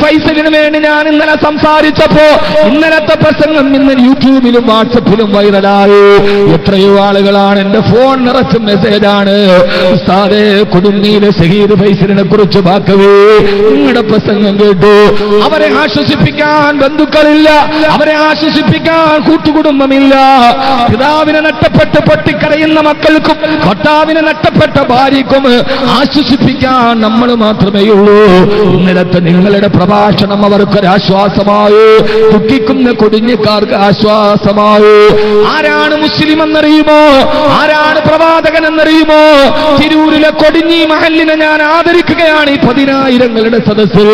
ഫൈസലിന് വേണ്ടി ഞാൻ ഇന്നലെ സംസാരിച്ചപ്പോ ഇന്നലത്തെ പ്രസംഗം ഇന്ന് യൂട്യൂബിലും വാട്സപ്പിലും വൈറലായി. എത്രയോ ആളുകളാണ് എന്റെ ഫോൺ നിറച്ച മെസ്സേജാണ്, ഉസ്താദേ കുടുംബിയിലെ ഷഹീദ് ഫൈസലിനെ കുറിച്ച് വാക്കവേ നിങ്ങളുടെ പ്രസംഗം കേട്ടു. അവരെ ആശ്വസിപ്പിക്കാൻ ബന്ധുക്കളില്ല, അവരെ ആശ്വസിപ്പിക്കാൻ കൂട്ടുകുടുംബമില്ല. പിതാവിനെ നഷ്ടപ്പെട്ട് പൊട്ടിക്കരയുന്ന മക്കൾക്കും ഭർത്താവിനെ നഷ്ടപ്പെട്ട ഭാര്യക്കും ആശ്വസിപ്പിക്കാൻ നമ്മൾ മാത്രമേ ഉള്ളൂ. ഇന്നലത്തെ നിങ്ങളുടെ പ്രഭാഷണം അവർക്കൊരാശ്വാസമായി, ദുഃഖിക്കുന്ന കൊടിഞ്ഞക്കാർക്ക് ആശ്വാസമായി. ആരാണ് മുസ്ലിം എന്നറിയുമോ? ആരാണ് പ്രവാചകൻ എന്നറിയുമോ? തിരൂരിലെ കൊടിഞ്ഞി മഹല്ലിനെ ഞാൻ ആദരിക്കുകയാണ്. ഈ 10,000ങ്ങളുടെ സദസ്സിൽ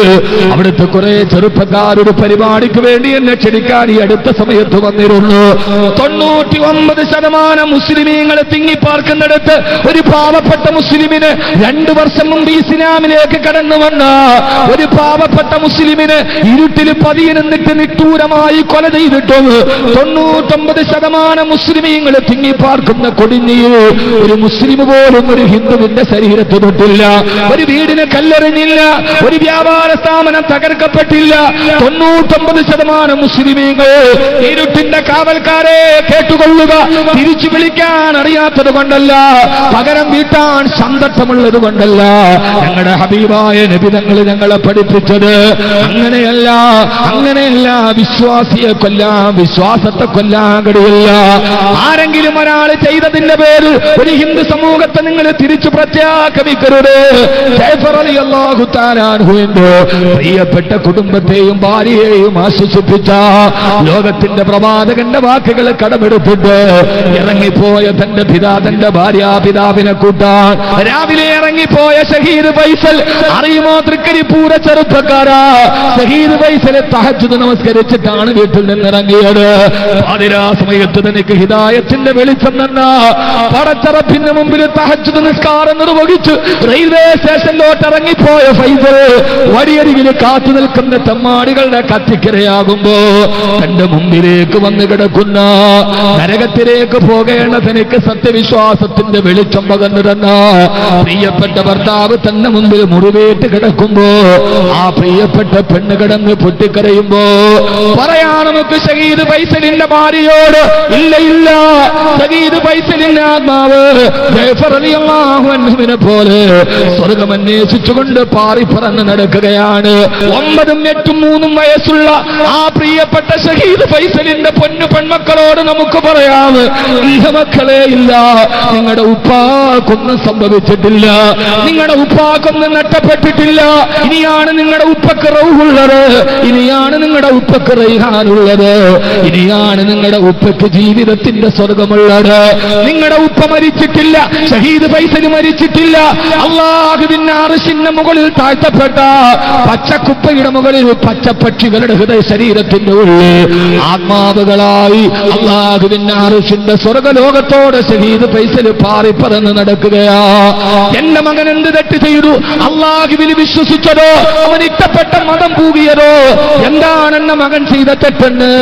അവിടുത്തെ കുറെ ചെറുപ്പക്കാരൊരു പരിപാടിക്ക് വേണ്ടി എന്നെ ക്ഷണിക്കാൻ ഈ അടുത്ത സമയത്ത് വന്നിരുന്നു. 99% മുസ്ലിമീങ്ങൾ തിങ്ങിപ്പാർക്കുന്നിടത്ത് ഒരു പാവപ്പെട്ട മുസ്ലിമിന് 2 വർഷം മുമ്പ് ഇസ്ലാമിലേക്ക് കടന്നു വന്ന ഒരു പാവപ്പെട്ട മുസ്ലിമിന് ഇരുട്ടിൽ പതിയിരുന്നിട്ട് നിഷ്ഠൂരമായി കൊല ചെയ്തിട്ടും 99% മുസ്ലിമീങ്ങൾ തിങ്ങിപ്പാർക്കുന്ന കൊടിഞ്ഞിയിൽ ഒരു മുസ്ലിം മുസ്ലിം പോലും ഒരു ഹിന്ദുവിന്റെ ശരീരത്ത് തൊട്ടില്ല, ഒരു വീടിന് കല്ലെറിഞ്ഞില്ല, ഒരു വ്യാപാര സ്ഥാപനം തകർക്കപ്പെട്ടില്ല. 99% മുസ്ലിമീങ്ങൾ ഇരുട്ടിന്റെ കാവൽക്കാരെ കേട്ടുകൊള്ളുക, തിരിച്ചു വിളിക്കാൻ അറിയാത്തത് കൊണ്ടല്ല, പകരം വീട്ടാൻ സന്ദർഭമുള്ളത് കൊണ്ടല്ല. ഞങ്ങളുടെ ഹബീബായ നബി തങ്ങൾ ഞങ്ങളെ പഠിപ്പിച്ചത് അങ്ങനെയല്ല. വിശ്വാസിയെ കൊല്ലാൻ, വിശ്വാസത്തെ കൊല്ലാൻ കഴിയില്ല. ആരെങ്കിലും ഒരാൾ ചെയ്തതിന്റെ പേരിൽ ഒരു ഹിന്ദു സമൂഹത്തെ നിങ്ങൾ തിരിച്ചു പ്രത്യാക്രമിക്കരുത്. ജഅഫർ റളിയല്ലാഹു തആല അൻഹുവിന്റെ പ്രിയപ്പെട്ട കുടുംബത്തെയും ഭാര്യയെയും ആശ്വസിപ്പിച്ച ലോകത്തിന്റെ പ്രവാചകന്റെ വാക്കുകൾ കടമെടുത്തിട്ട് ഇറങ്ങിപ്പോയ തന്റെ ഭാര്യാപിതാവിനെ കൂട്ടാൻ രാവിലെ ഇറങ്ങിപ്പോയ ഷഹീദ് ഫൈസൽ, അറിയുമോ തൃക്കരിപ്പൂര ചെറുപ്പക്കാരാ, ഷഹീദ് ഫൈസലെ തഹജ്ജുദ് നമസ്കരിച്ചിട്ടാണ് വീട്ടിൽ നിന്നിറങ്ങിയത്. പാതിരാ സമയത്ത് തനിക്ക് ഹിദായത്തിന്റെ വെളിച്ചം തന്ന പടച്ചറപ്പിന്റെ മുമ്പിൽ തഹജ്ജുദ് നിസ്കാരം നിർവഹിച്ചു റെയിൽവേ സ്റ്റേഷനിലോട്ട് ഇറങ്ങിപ്പോയ ഫൈസൽ വഴിയരികിൽ കാത്തു നിൽക്കുന്ന തെമ്മാടികളുടെ കത്തിക്കരയാകുമ്പോ തന്റെ മുമ്പിലേക്ക് വന്ന് കിടക്കുന്ന നരകത്തിലേക്ക് പോകേണ്ട തനിക്ക് സത്യവിശ്വാസത്തിന്റെ വെളിച്ചം പകർന്നു തന്ന പ്രിയപ്പെട്ട ഭർത്താവ് തന്റെ മുമ്പിൽ മുറിവേറ്റ് കിടക്കുമ്പോ ആ പ്രിയപ്പെട്ട പെണ്ണ് കിടന്ന് പൊട്ടിക്കരയുമ്പോ പറയാ നമുക്ക് ഷഹീദ് ഫൈസലിന്റെ ഭാര്യയോട്, ഇല്ല, ഷഹീദ് ഫൈസലിന്റെ ആത്മാവ് ജഅഫർ റളിയല്ലാഹു അൻഹുവിനെ പോലെ സ്വർഗം അന്വേഷിച്ചുകൊണ്ട് പാറിപ്പറന്ന് നടക്കുകയാണ്. 9, 8, 3 വയസ്സുള്ള ആ പ്രിയപ്പെട്ട ഷഹീദ് ഫൈസലിന്റെ പൊന്നു പെൺമക്കളോട് നമുക്ക് പറയാം, ഇല്ല മക്കളെ, ഇല്ല, നിങ്ങളുടെ ഉപ്പാക്കൊന്നും സംഭവിച്ചിട്ടില്ല, നിങ്ങളുടെ ഉപ്പാക്കൊന്നും നഷ്ടപ്പെട്ടിട്ടില്ല. ഇനിയാണ് നിങ്ങളുടെ ഉപ്പക്ക് റൗഹുള്ളത്, ഇനിയാണ് നിങ്ങളുടെ ഉപ്പക്ക് റൈഹാനുള്ളത്, ഇനിയാണ് നിങ്ങളുടെ ഉപ്പക്ക് ജീവിതത്തിന്റെ സ്വർഗമുള്ളത്. നിങ്ങളുടെ ഉപ്പ മരിച്ചിട്ടില്ല, ഷഹീദ് ഫൈസൽ മരിച്ചിട്ടില്ല. അല്ലാഹുവിന്റെ അർശിന്റെ മുകളിൽ താഴ്ത്തപ്പെട്ട പച്ചക്കുപ്പയുടെ മുകളിൽ പച്ചപ്പക്ഷികളുടെ ഹൃദയ ശരീരത്തിന്റെ ഉള്ളിൽ ആത്മാവുകളായി അല്ലാഹുവിന്റെ അർശിന്റെ സ്വർഗലോകത്തോടെ ഷഹീദ് ഫൈസൽ പാറിപ്പറന്ന് നടക്കുകയാ. എന്റെ മകൻ എന്ത് തെറ്റ് ചെയ്തു? അല്ലാഹുവിൽ വിശ്വസിച്ചതോ, അവൻ ഇഷ്ടപ്പെട്ട മതം പൂകിയതോ? എന്താണ് എന്റെ മകൻ ചെയ്ത തെറ്റെന്ന്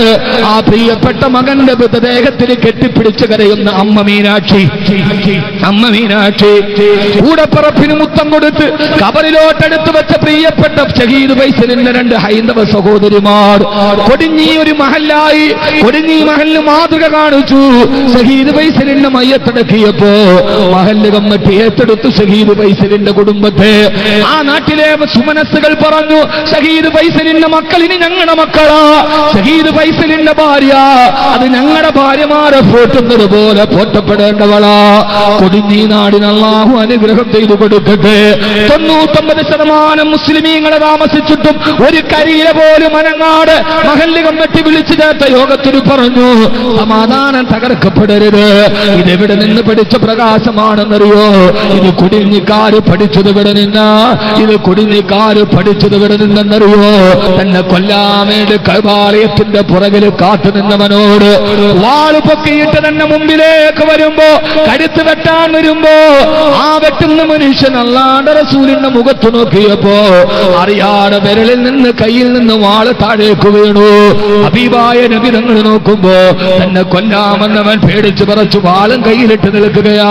ആ പ്രിയപ്പെട്ട മകന്റെ മൃതദേഹത്തിൽ കെട്ടിപ്പിടിച്ച് കരയുന്ന അമ്മ മീനാക്ഷി കൂടപ്പറപ്പിന് മുത്തം കൊടുത്ത് കബറിലോട്ടെടുത്ത് വെച്ച പ്രിയപ്പെട്ട ഷഹീദ് ഫൈസലിന്റെ 2 ഹൈന്ദവ സഹോദരിമാർ കൊടിഞ്ഞി ഒരു മഹല്ലായി, കൊടിഞ്ഞി മഹല്ല് മാതൃക കാണിച്ചു. ഷഹീദ് ഫൈസലിന്റെ മയ്യത്തടക്കിയപ്പോ മഹല്ല് കമ്മിറ്റി ഏറ്റെടുത്തു ഷഹീദ് ഫൈസലിന്റെ കുടുംബത്തെ. ആ നാട്ടിലെ സുമനസ്സുകൾ പറഞ്ഞു, ഷഹീദ് ഫൈസലിന്റെ മക്കൾ ഇനി ഞങ്ങളുടെ മക്കളാ, ഷഹീദ് ഫൈസലിന്റെ ഭാര്യ അത് ഞങ്ങളുടെ ഭാര്യമാരെ പോറ്റുന്നത് പോലെ പോറ്റപ്പെടേണ്ടവളാ. കൊടിഞ്ഞി നാടിന് അല്ലാഹു അനുഗ്രഹം ചെയ്തു കൊടുക്കട്ടെ. 99% മുസ്ലിമീങ്ങളെ താമസിച്ചിട്ടും ഒരു കരിയില പോലും അനങ്ങാട് മഹല്ല് കമ്മിറ്റി വിളിച്ചു ചേർത്ത യോഗത്തിൽ പറഞ്ഞു, സമാധാനം തകർക്കപ്പെടരുത്. ഇതെവിടെ നിന്ന് പഠിച്ച പ്രകാശമാണെന്നറിയോ? ഇത് കൊടിഞ്ഞിക്കാര് പഠിച്ചത് ഇവിടെ നിന്നാ, ഇത് കൊടിഞ്ഞിക്കാര് പഠിച്ചത് ഇവിടെ നിന്നെന്നറിയോ? തന്നെ കൊല്ലാമേട് കൈവാലയത്തിന്റെ പുറകിൽ കാത്തു നിന്നവനോട് വാള് പൊക്കിയിട്ട് തന്നെ മുമ്പിലേക്ക് വരുമ്പോ, കഴുത്ത് വെട്ടാൻ വരുമ്പോ ആ വെട്ടുന്ന മനുഷ്യൻ അല്ലാഹുവിന്റെ റസൂലിന്റെ മുഖത്ത് നോക്കിയപ്പോ അറിയാതെ വിരലിൽ നിന്ന് കയ്യിൽ നിന്ന് വാള് താഴേക്ക് വീണു. ഹബീബായ നബി തങ്ങൾ നോക്കുമ്പോ തന്നെ കൊല്ലാമെന്നവൻ പേടിച്ചു പറച്ചു വാളും കയ്യിലിട്ട് നിൽക്കുകയാ.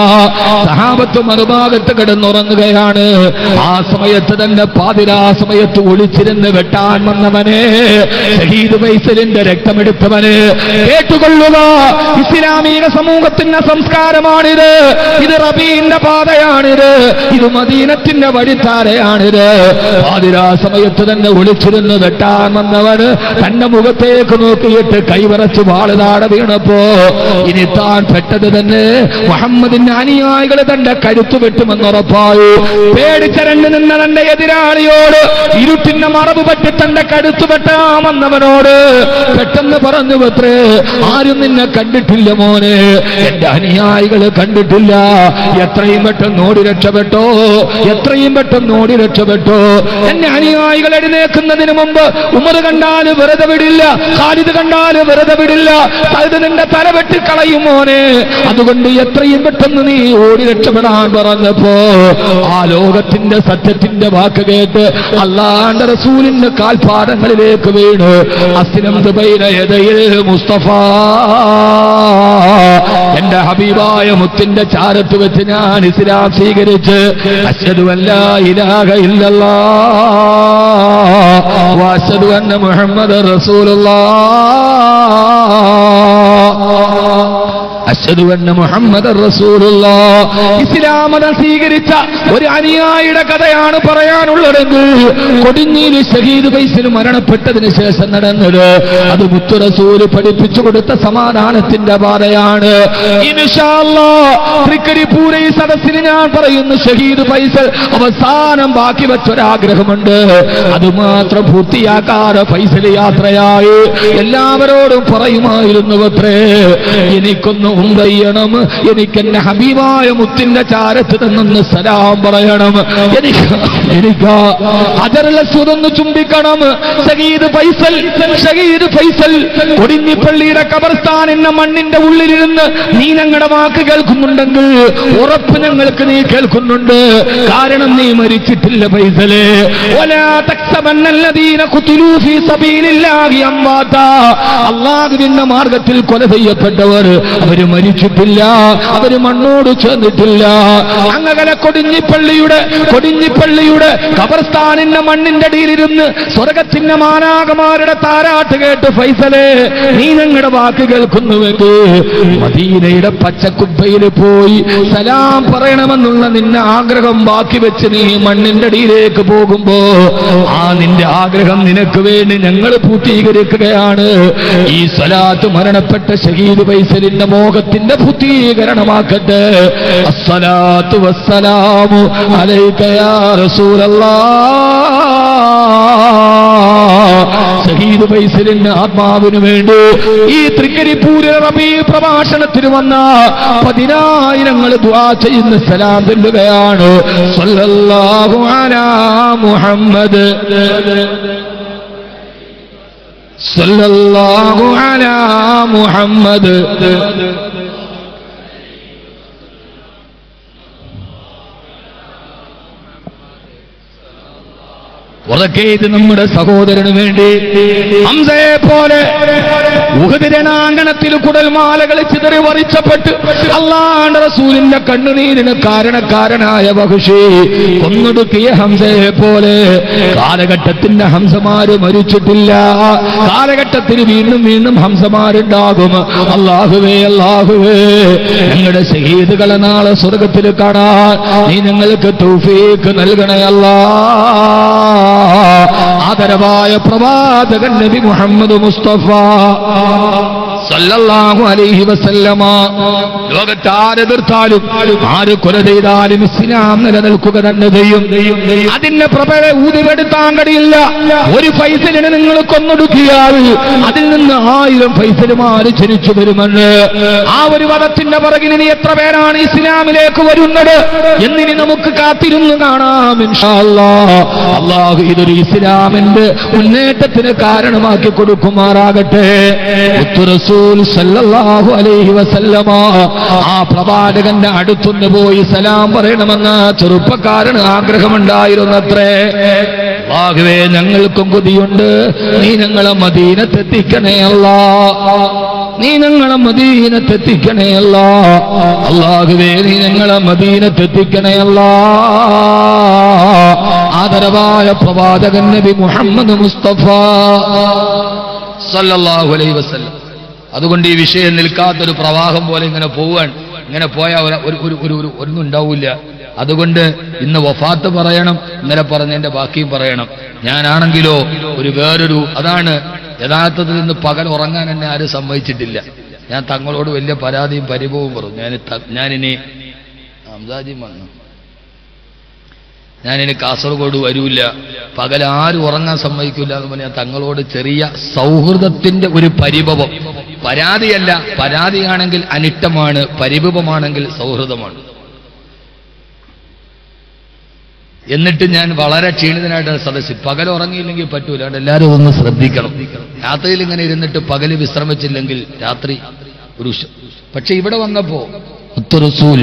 സഹാബത്ത് മറുഭാഗത്ത് കിടന്നുറങ്ങുകയാണ്. ആ സമയത്ത് തന്നെ പാതിരാ സമയത്ത് ഒളിച്ചിരുന്ന് വെട്ടാൻ വന്നവനെ, ഷഹീദ് ഫൈസലിന്റെ രക്തമെടുത്തവന് കേട്ടുകൊള്ളുക. ഇസ്ലാമിക സമൂഹത്തിന്റെ സംസ്കാരമാണിത്. ഇത് റബീന്റെ പാതയാണിത്. ഇത് മദീനത്തിന്റെ വഴിത്താരയാണിത്. പാതിരാ സമയത്ത് തന്നെ ഒളിച്ചിരുന്ന് വെട്ടാൻ വന്നവന് തന്റെ മുഖത്തേക്ക് നോക്കിയിട്ട് കൈവറച്ച് വാളുതാട വീണപ്പോ ഇനി താൻ പെട്ടത് തന്നെ മുഹമ്മദിന്റെ അനുയായികളെ തന്റെ കഴുത്തു വെട്ടുമെന്നുറപ്പായി. പേടിച്ചരണ്ട് നിന്ന തന്റെ എതിരാളിയോട് ഇരുട്ടിന്റെ മറവ് പറ്റി തന്റെ കഴുത്തു വെട്ടാമെന്നവനോട് പെട്ടെന്ന് പറഞ്ഞു, പത്രേ, ആരും നിന്നെ കണ്ടിട്ടില്ല മോനെ, എന്റെ അനുയായികൾ കണ്ടിട്ടില്ല. എത്രയും പെട്ടെന്ന് ഓടി രക്ഷപ്പെട്ടോ, എത്രയും പെട്ടെന്ന് ഓടി രക്ഷപ്പെട്ടോ. എന്റെ അനുയായികൾ എഴുന്നേക്കുന്നതിന് മുമ്പ് ഉമർ കണ്ടാല് വെറുതെ വിടില്ല, ഖാലിദ് കണ്ടാല് വെറുതെ വിടില്ല, സയ്യിദ് നിന്റെ തല വെട്ടിക്കളയും മോനെ. അതുകൊണ്ട് എത്രയും പെട്ടെന്ന് നീ ഓടി രക്ഷപ്പെടാൻ പറഞ്ഞപ്പോ ആ ലോകത്തിന്റെ സത്യത്തിന്റെ വാക്ക് കേട്ട് അല്ലാഹുവിന്റെ റസൂലിന്റെ കാൽപാദങ്ങളിലേക്ക് വീണ് അസ്ലംതു ബൈന യദയിൽ മുസ്തഫ, എന്റെ ഹബീബായ മുത്തിന്റെ ചാരത്ത് വെച്ച് ഞാൻ ഇസ്ലാം സ്വീകരിച്ച് അശ്ഹദു അല്ലാ ഇലാഹ ഇല്ലല്ലാഹ് വ അശ്ഹദു അന്ന മുഹമ്മദർ റസൂലുള്ളാഹ് അശ്ഹദു അന്ന മുഹമ്മദർ റസൂലുള്ളാഹ് ഇസ്ലാം മതം സ്വീകരിച്ച ഒരു അനുയായിയുടെ കഥയാണ് പറയാനുള്ളതെങ്കിൽ കൊടിഞ്ഞിയിൽ ഷഹീദ് ഫൈസൽ മരണപ്പെട്ടതിന് ശേഷം നടന്നത് അത് മുത്തു റസൂൽ പഠിപ്പിച്ചു കൊടുത്ത സമാധാനത്തിന്റെ പാതയാണ്. ഇൻഷാ അല്ലാഹ് തൃക്കരിപ്പൂർ ഈ സദസ്സിൽ ഞാൻ പറയുന്നു, ഷഹീദ് ഫൈസൽ അവസാനം ബാക്കി വെച്ചൊരാഗ്രഹമുണ്ട്, അതുമാത്രം പൂർത്തിയാക്കാതെ ഫൈസൽ യാത്രയായി എല്ലാവരോടും പറയുമായിരുന്നു, അത്രേ എനിക്കൊന്ന് ഉംറയ്യണം, എനിക്കെന്നെ ഹബീബായ മുത്തിന്റെ ചാരത്ത് നിന്നൊന്ന് സലാം പറയണം, എനിക്ക് ഹജറുൽ അസ്വദ് ഒന്ന് ചുംബിക്കണം. ഷഹീദ് ഫൈസൽ കൊടിഞ്ഞിപ്പള്ളിയുടെ ഖബർസ്ഥാനിന്റെ മണ്ണിന്റെ ഉള്ളിലിരുന്ന് നീ ഞങ്ങളുടെ വാക്ക് കേൾക്കുന്നുണ്ടെങ്കിൽ ഉറപ്പ് ഞങ്ങൾക്ക് നീ കേൾക്കുന്നുണ്ട്, കാരണം നീ മരിച്ചിട്ടില്ല ഫൈസലേ. വലാ തക്സബന്നല്ലദീന ഖുതിലൂ ഫീ സബീലില്ലാഹി അംവാതാ, അല്ലാഹുവിന്റെ മാർഗ്ഗത്തിൽ കൊല ചെയ്യപ്പെട്ടവർ അവര് മരിച്ചിട്ടില്ല, അവര് മണ്ണോട് ചേർന്നിട്ടില്ല. അങ്ങനെ കൊടിഞ്ഞിപ്പള്ളിയുടെ ഖബർസ്ഥാനിന്റെ മണ്ണിന്റെ അടിയിലിരുന്ന് സ്വർഗത്തിന്റെ മാലാഖമാരുടെ താരാട്ട് കേട്ട് ഫൈസലേ നീ ഞങ്ങളുടെ വാക്ക് കേൾക്കുന്നുവെങ്കിൽ മദീനയുടെ പച്ചക്കുബ്ബയിൽ പോയി സലാം പറയണമെന്നുള്ള നിന്റെ ആഗ്രഹം ബാക്കി വെച്ച് നീ മണ്ണിന്റെ അടിയിലേക്ക് പോകുമ്പോ ആ നിന്റെ ആഗ്രഹം നിനക്ക് വേണ്ടി ഞങ്ങൾ പൂർത്തീകരിക്കുകയാണ്. ഈ സ്വലാത്ത് മരണപ്പെട്ട ഷഹീദ് ഫൈസലിന്റെ മോഹത്തിന്റെ പൂർത്തീകരണമാക്കട്ടെ. അസ്സലാത്തു വസ്സലാമു അലൈക യാ റസൂലല്ലാഹ്. ഷഹീദ് ഫൈസലിന്റെ ആത്മാവിന് വേണ്ടി ഈ തൃക്കരിപ്പൂരിൽ റബീ പ്രഭാഷണത്തിന് വന്ന 10,000 ദുആ ചെയ്യുന്ന സലാം ചൊല്ലുകയാണ്. സ്വല്ലല്ലാഹു അലാ മുഹമ്മദ്, സ്വല്ലല്ലാഹു അലാ മുഹമ്മദ്. ഉറക്കെ ഇത് നമ്മുടെ സഹോദരന് വേണ്ടി ഹംസയെ പോലെ ഉഹദ് രണാങ്കണത്തിൽ കുടൽമാലകൾ ചിതറി വറിച്ചപ്പെട്ട് അല്ലാഹുവിന്റെ റസൂലിന്റെ കണ്ണുനീരിന് കാരണക്കാരനായ വഹ്ശി കൊന്നൊടുക്കിയ ഹംസയെ പോലെ കാലഘട്ടത്തിന്റെ ഹംസമാര് മരിച്ചിട്ടില്ല. കാലഘട്ടത്തിന് വീണ്ടും വീണ്ടും ഹംസമാരുണ്ടാകും. അല്ലാഹുവേ ഞങ്ങളുടെ ഷഹീദുകളെ നാളെ സ്വർഗത്തിൽ കാണാൻ നീ ഞങ്ങൾക്ക് തൗഫീഖ് നൽകണേ അല്ലാഹ്. ആദരവായ പ്രവാചകൻ നബി മുഹമ്മദ് മുസ്തഫ സല്ലല്ലാഹു അലൈഹി വസല്ലമ ലോകത്ത് ആരെതിർത്താലും ആര് കൊല ചെയ്താലും ഇസ്ലാം നിലനിൽക്കുക തന്നെ ചെയ്യും. അതിന്റെ പ്രഭയെ ഊതിവെടുത്താൻ കഴിയില്ല. ഒരു ഫൈസലിനെ നിങ്ങൾ കൊന്നൊടുക്കിയാൽ അതിൽ നിന്ന് 1000 ഫൈസലുമാര് ജനിച്ചു വരുമെന്ന്. ആ ഒരു വധത്തിന്റെ പുറകിൽ ഇനി എത്ര പേരാണ് ഇസ്ലാമിലേക്ക് വരുന്നത് എന്നിനി നമുക്ക് കാത്തിരുന്ന് കാണാം ഇൻഷാ അല്ലാഹ്. അല്ലാഹു ഇതൊരു ഇസ്ലാമിന്റെ മുന്നേറ്റത്തിന് കാരണമാക്കി കൊടുക്കുമാറാകട്ടെ. റസൂൽ സല്ലല്ലാഹു അലൈഹി വസല്ലമ ആ പ്രവാചകന്റെ അടുത്തുനിന്ന് പോയി സലാം പറയണമെന്ന് ചെറുപ്പക്കാരന് ആഗ്രഹമുണ്ടായിരുന്നത്രേ. അല്ലാഹുവേ ഞങ്ങൾക്കും കൊതിയുണ്ട്, നീ ഞങ്ങളെ മദീനത്തെത്തിക്കണേ അല്ലാഹ്, നീ ഞങ്ങളെ മദീനത്തെത്തിക്കണേ അല്ലാഹ്. അല്ലാഹുവേ നീ ഞങ്ങളെ മദീനത്തെത്തിക്കണേ അല്ലാഹ്. ആദരവായ പ്രവാചകൻ നബി മുഹമ്മദ് മുസ്തഫ സല്ലല്ലാഹു അലൈഹി വസല്ലം. അതുകൊണ്ട് ഈ വിഷയം നിൽക്കാത്തൊരു പ്രവാഹം പോലെ ഇങ്ങനെ പോവാൻ, ഇങ്ങനെ പോയാൽ ഒന്നും ഉണ്ടാവില്ല. അതുകൊണ്ട് ഇന്ന് വഫാത്ത് പറയണം, ഇന്നലെ പറഞ്ഞതിന്റെ ബാക്കിയും പറയണം. ഞാനാണെങ്കിലോ വേറൊരു അതാണ് യഥാർത്ഥത്തിൽ ഇന്ന് പകൽ ഉറങ്ങാൻ എന്നെ ആരും സമ്മതിച്ചിട്ടില്ല. ഞാൻ തങ്ങളോട് വലിയ പരാതിയും പരിഭവവും പറഞ്ഞു. ഞാനിനി അംസാജിയും വന്നു, ഞാനിനി കാസർഗോഡ് വരൂല്ല, പകൽ ആരും ഉറങ്ങാൻ സമ്മതിക്കില്ല എന്ന് പറഞ്ഞാൽ തങ്ങളോട് ചെറിയ സൗഹൃദത്തിന്റെ ഒരു പരിഭവം. പരാതിയല്ല, പരാതിയാണെങ്കിൽ അനിഷ്ടമാണ്, പരിഭവമാണെങ്കിൽ സൗഹൃദമാണ്. എന്നിട്ട് ഞാൻ വളരെ ക്ഷീണിതനായിട്ടാണ് സദസ്സിൽ. പകൽ ഉറങ്ങിയില്ലെങ്കിൽ പറ്റൂല, അതുകൊണ്ട് എല്ലാവരും ഒന്ന് ശ്രദ്ധിക്കണം. രാത്രിയിൽ ഇങ്ങനെ ഇരുന്നിട്ട് പകല് വിശ്രമിച്ചില്ലെങ്കിൽ രാത്രി ഒരു പക്ഷെ ഇവിടെ വന്നപ്പോ മുത്തു റസൂൽ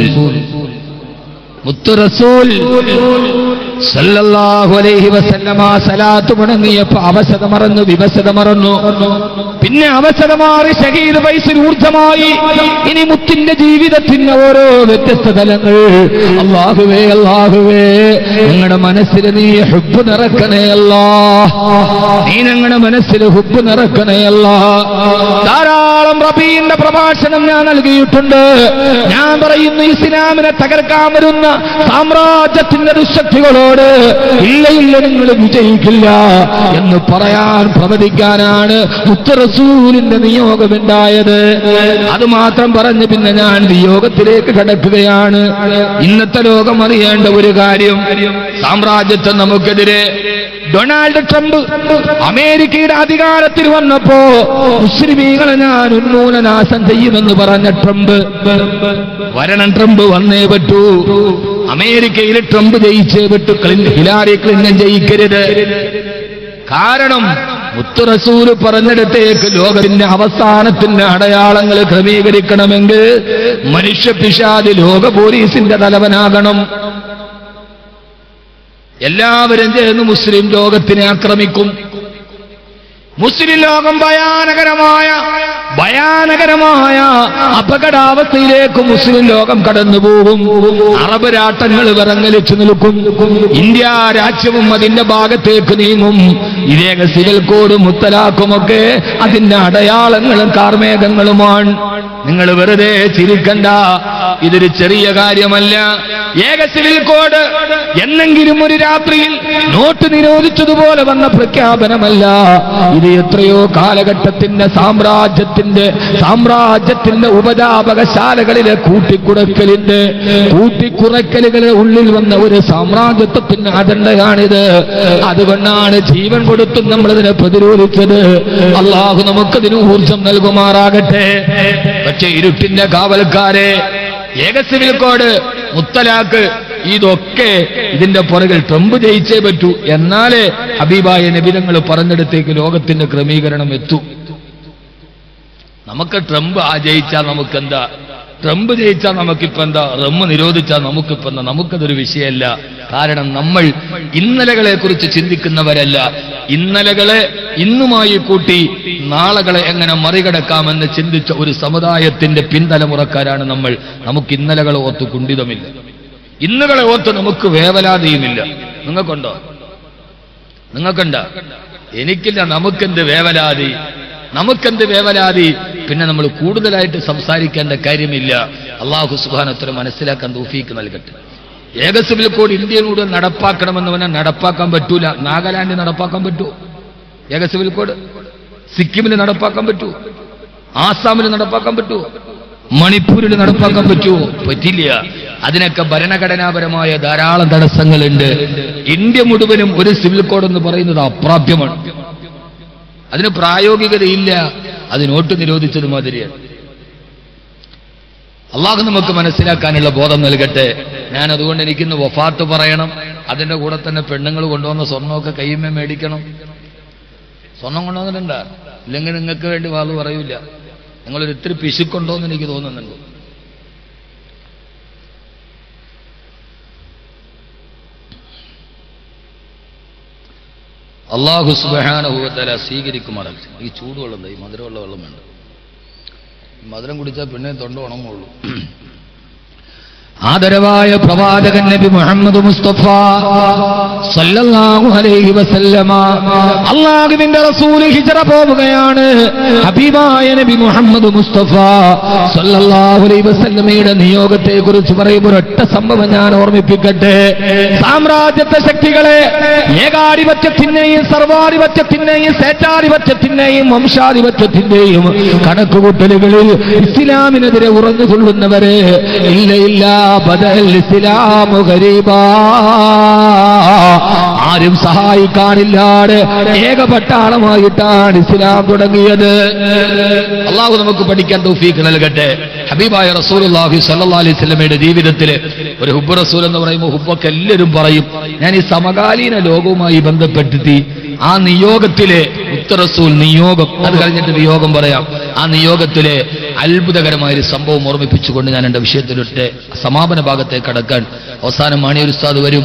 സല്ലല്ലാഹു അലൈഹി വസല്ലമ സലാത്ത് മുടങ്ങിയപ്പോ അവശത മറന്നു, വിവശത മറന്നു. പിന്നെ അവശത മാറി ഷഹീദ് വയസ്സിൽ ഊർജ്ജമായി. ഇനി മുത്തിന്റെ ജീവിതത്തിന് ഓരോ വ്യത്യസ്ത തലങ്ങൾ. അല്ലാഹുവേ അല്ലാഹുവേ, ഞങ്ങളുടെ മനസ്സിൽ നീ ഹുബ്ബ് നിറക്കണേ അല്ലാഹ്, നീ ഞങ്ങളുടെ മനസ്സിൽ ഹുബ്ബ് നിറക്കണേ അല്ലാഹ്. ധാരാളം റബീന്റെ പ്രഭാഷണം ഞാൻ നൽകിയിട്ടുണ്ട്. ഞാൻ പറയുന്നു, ഇസ്ലാമിനെ തകർക്കാൻ വരുന്ന സാമ്രാജ്യത്തിന്റെ ദുശക്തികളോട് ഇല്ല ഇല്ല നിങ്ങൾ വിജയിക്കില്ല എന്ന് പറയാൻ പ്രവചിക്കാനാണ് മുത്തറസൂലിന്റെ നിയോഗമുണ്ടായത്. അത് മാത്രം പറഞ്ഞ് പിന്നെ ഞാൻ നിയോഗത്തിലേക്ക് കടക്കുകയാണ്. ഇന്നത്തെ ലോകം അറിയേണ്ട ഒരു കാര്യം, സാമ്രാജ്യത്വം നമുക്കെതിരെ ഡൊണാൾഡ് ട്രംപ് അമേരിക്കയുടെ അധികാരത്തിൽ വന്നപ്പോ മുസ്ലിമീങ്ങളെ ഞാൻ ഉന്മൂലനാശം ചെയ്യുമെന്ന് പറഞ്ഞ ട്രംപ് വരണം, ട്രംപ് വന്നേ പറ്റൂ. അമേരിക്കയിൽ ട്രംപ് ജയിച്ചേ പറ്റൂ, ഹിലാരി ക്ലിന്റൺ ജയിക്കരുത്. കാരണം മുത്തുറസൂല് പറഞ്ഞിടത്തേക്ക് ലോകത്തിന്റെ അവസാനത്തിന്റെ അടയാളങ്ങൾ ക്രമീകരിക്കണമെങ്കിൽ മനുഷ്യ പിശാച് ലോക പോലീസിന്റെ തലവനാകണം. എല്ലാവരും ചേർന്ന് മുസ്ലിം ലോകത്തിനെ ആക്രമിക്കും. മുസ്ലിം ലോകം ഭയാനകരമായ അപകടാവസ്ഥയിലേക്ക് മുസ്ലിം ലോകം കടന്നുപോകും. അറബ് രാഷ്ട്രങ്ങൾ വിറങ്ങലിച്ചു നിൽക്കും. ഇന്ത്യ രാജ്യവും അതിന്റെ ഭാഗത്തേക്ക് നീങ്ങും. ഇതേക സിവിൽ കോഡും മുത്തലാഖുമൊക്കെ അതിന്റെ അടയാളങ്ങളും കാർമേഘങ്ങളുമാണ്. നിങ്ങൾ വെറുതെ ചിരിക്കണ്ട, ഇതൊരു ചെറിയ കാര്യമല്ല. ഏക സിവിൽ കോഡ് എന്നെങ്കിലും ഒരു രാത്രിയിൽ നോട്ട് നിരോധിച്ചതുപോലെ വന്ന പ്രഖ്യാപനമല്ല. ഇത് എത്രയോ കാലഘട്ടത്തിന്റെ സാമ്രാജ്യത്തിന്റെ ഉപജാപകശാലകളിലെ കൂട്ടിക്കുറക്കലുകളുടെ ഉള്ളിൽ വന്ന ഒരു സാമ്രാജ്യത്വത്തിന്റെ അജണ്ടയാണിത്. അതുകൊണ്ടാണ് ജീവൻ കൊടുത്തും നമ്മളിതിനെ പ്രതിരോധിച്ചത്. അള്ളാഹു നമുക്കതിന് ഊർജം നൽകുമാറാകട്ടെ. പക്ഷേ ഇരുട്ടിന്റെ കാവൽക്കാരെ, ഏക സിവിൽ കോഡ്, മുത്തലാഖ്, ഇതൊക്കെ ഇതിന്റെ പുറകിൽ ട്രംപ് ജയിച്ചേ പറ്റൂ. എന്നാലേ ഹബീബായ നബി തങ്ങൾ പറഞ്ഞിടത്തേക്ക് ലോകത്തിന്റെ ക്രമീകരണം എത്തൂ. നമുക്ക് ട്രംപ് ജയിച്ചാൽ നമുക്കെന്താ, ട്രംപ് ജയിച്ചാൽ നമുക്കിപ്പോ എന്താ, റമ്മ് നിരോധിച്ചാൽ നമുക്കിപ്പോ എന്താ, നമുക്കതൊരു വിഷയമല്ല. കാരണം നമ്മൾ ഇന്നലകളെ കുറിച്ച് ചിന്തിക്കുന്നവരല്ല. ഇന്നലകളെ ഇന്നുമായി കൂട്ടി നാളകളെ എങ്ങനെ മറികടക്കാമെന്ന് ചിന്തിച്ച ഒരു സമുദായത്തിന്റെ പിൻതലമുറക്കാരാണ് നമ്മൾ. നമുക്ക് ഇന്നലകളെ ഓർത്ത് കുണ്ഠിതമില്ല, ഇന്നുകളെ ഓർത്ത് നമുക്ക് വേവലാതിയുമില്ല. നിങ്ങൾക്കുണ്ടോ? നിങ്ങൾക്കുണ്ടോ? എനിക്കില്ല. നമുക്കെന്ത് വേവലാതി, നമുക്കെന്ത് വേവലാതി? പിന്നെ നമ്മൾ കൂടുതലായിട്ട് സംസാരിക്കേണ്ട കാര്യമില്ല. അല്ലാഹു സുബ്ഹാനഹു വ തആല മനസ്സിലാക്കാൻ തൗഫീക്ക് നൽകട്ടെ. ഏക സിവിൽ കോഡ് ഇന്ത്യയിലൂടെ നടപ്പാക്കണമെന്ന് പറഞ്ഞാൽ നടപ്പാക്കാൻ പറ്റൂല. നാഗാലാൻഡിൽ നടപ്പാക്കാൻ പറ്റൂ ഏക സിവിൽ കോഡ്? സിക്കിമിൽ നടപ്പാക്കാൻ പറ്റൂ? ആസാമിൽ നടപ്പാക്കാൻ പറ്റൂ? മണിപ്പൂരിൽ നടപ്പാക്കാൻ പറ്റുമോ? പറ്റില്ല. അതിനൊക്കെ ഭരണഘടനാപരമായ ധാരാളം തടസ്സങ്ങളുണ്ട്. ഇന്ത്യ മുഴുവനും ഒരു സിവിൽ കോഡ് എന്ന് പറയുന്നത് അപ്രാപ്യമാണ്. അതിന് പ്രായോഗികതയില്ല. അത് നോട്ട് നിരോധിച്ചത് മാതിരിയാണ്. അള്ളാഹു നമുക്ക് മനസ്സിലാക്കാനുള്ള ബോധം നൽകട്ടെ. ഞാൻ അതുകൊണ്ട് എനിക്കിന്ന് വഫാത്ത് പറയണം. അതിന്റെ കൂടെ തന്നെ പെണ്ണുങ്ങൾ കൊണ്ടുവന്ന സ്വർണ്ണമൊക്കെ കയ്യുമ്മേ മേടിക്കണം. സ്വർണം കൊണ്ടുവന്നിട്ടുണ്ടാ? ഇല്ലെങ്കിൽ നിങ്ങൾക്ക് വേണ്ടി വാള് പറയൂല. നിങ്ങളൊരു ഇത്തിരി പിശുക്കുണ്ടോ എന്ന് എനിക്ക് തോന്നുന്നുണ്ട്. അല്ലാഹു സുബ്ഹാനഹു വ തആല സ്വീകരിക്കുമാറാകട്ടെ. ഈ ചൂടുവെള്ളം, ഈ മധുരമുള്ള വെള്ളം വേണ്ട. മധുരം കുടിച്ചാൽ പിന്നെ തൊണ്ട ഉണങ്ങുള്ളൂ. ആദരവായ പ്രവാചകൻ നബി മുഹമ്മദ് മുസ്തഫ സല്ലല്ലാഹു അലൈഹി വസല്ലമ അല്ലാഹുവിന്റെ റസൂൽ ഹിജ്റ പോവുകയാണ്. ഹബീബായ നബി മുഹമ്മദ് മുസ്തഫ സല്ലല്ലാഹു അലൈഹി വസല്ലമയുടെ നിയോഗത്തെ കുറിച്ച് പറയുമ്പോൾ ഒറ്റ സംഭവം ഞാൻ ഓർമ്മിപ്പിക്കട്ടെ. സാമ്രാജ്യത്വ ശക്തികളെ ഏകാധിപത്യത്തിന്റെയും സർവാധിപത്യത്തിന്റെയും സ്വേച്ഛാധിപത്യത്തിന്റെയും വംശാധിപത്യത്തിന്റെയും കണക്കുകൂട്ടലുകളിൽ ഇസ്ലാമിനെതിരെ ഉറഞ്ഞുകൊള്ളുന്നവരെ ഇല്ല ഇല്ല ഇസ്ലാമു ഗരീബാ, ആരും സഹായിക്കാനില്ലാതെ ഏകപട്ടാളമായിട്ടാണ് ഇസ്ലാം തുടങ്ങിയത്. അള്ളാഹു നമുക്ക് പഠിക്കാൻ തൗഫീഖ് നൽകട്ടെ. ഹബീബായ റസൂലുള്ളാഹി സ്വല്ലല്ലാഹു അലൈഹി വസല്ലമയുടെ ജീവിതത്തിൽ ഒരു ഹുബ്ബ് റസൂൽ എന്ന് പറയുമ്പോൾ ഹുബ്ബൊക്കെ എല്ലാവരും പറയും. ഞാൻ ഈ സമകാലീന ലോകവുമായി ബന്ധപ്പെടുത്തി ആ നിയോഗത്തിലെ മുത്തറസൂൽ നിയോഗം, അത് കഴിഞ്ഞിട്ട് വിയോഗം പറയാം. ആ നിയോഗത്തിലെ അത്ഭുതകരമായൊരു സംഭവം ഓർമ്മിപ്പിച്ചുകൊണ്ട് ഞാൻ എന്റെ വിഷയത്തിലൊട്ട് സമാപന ഭാഗത്തേക്ക് കടക്കാൻ അവസാനം മാണിയൂർ ഉസ്താദ് വരും.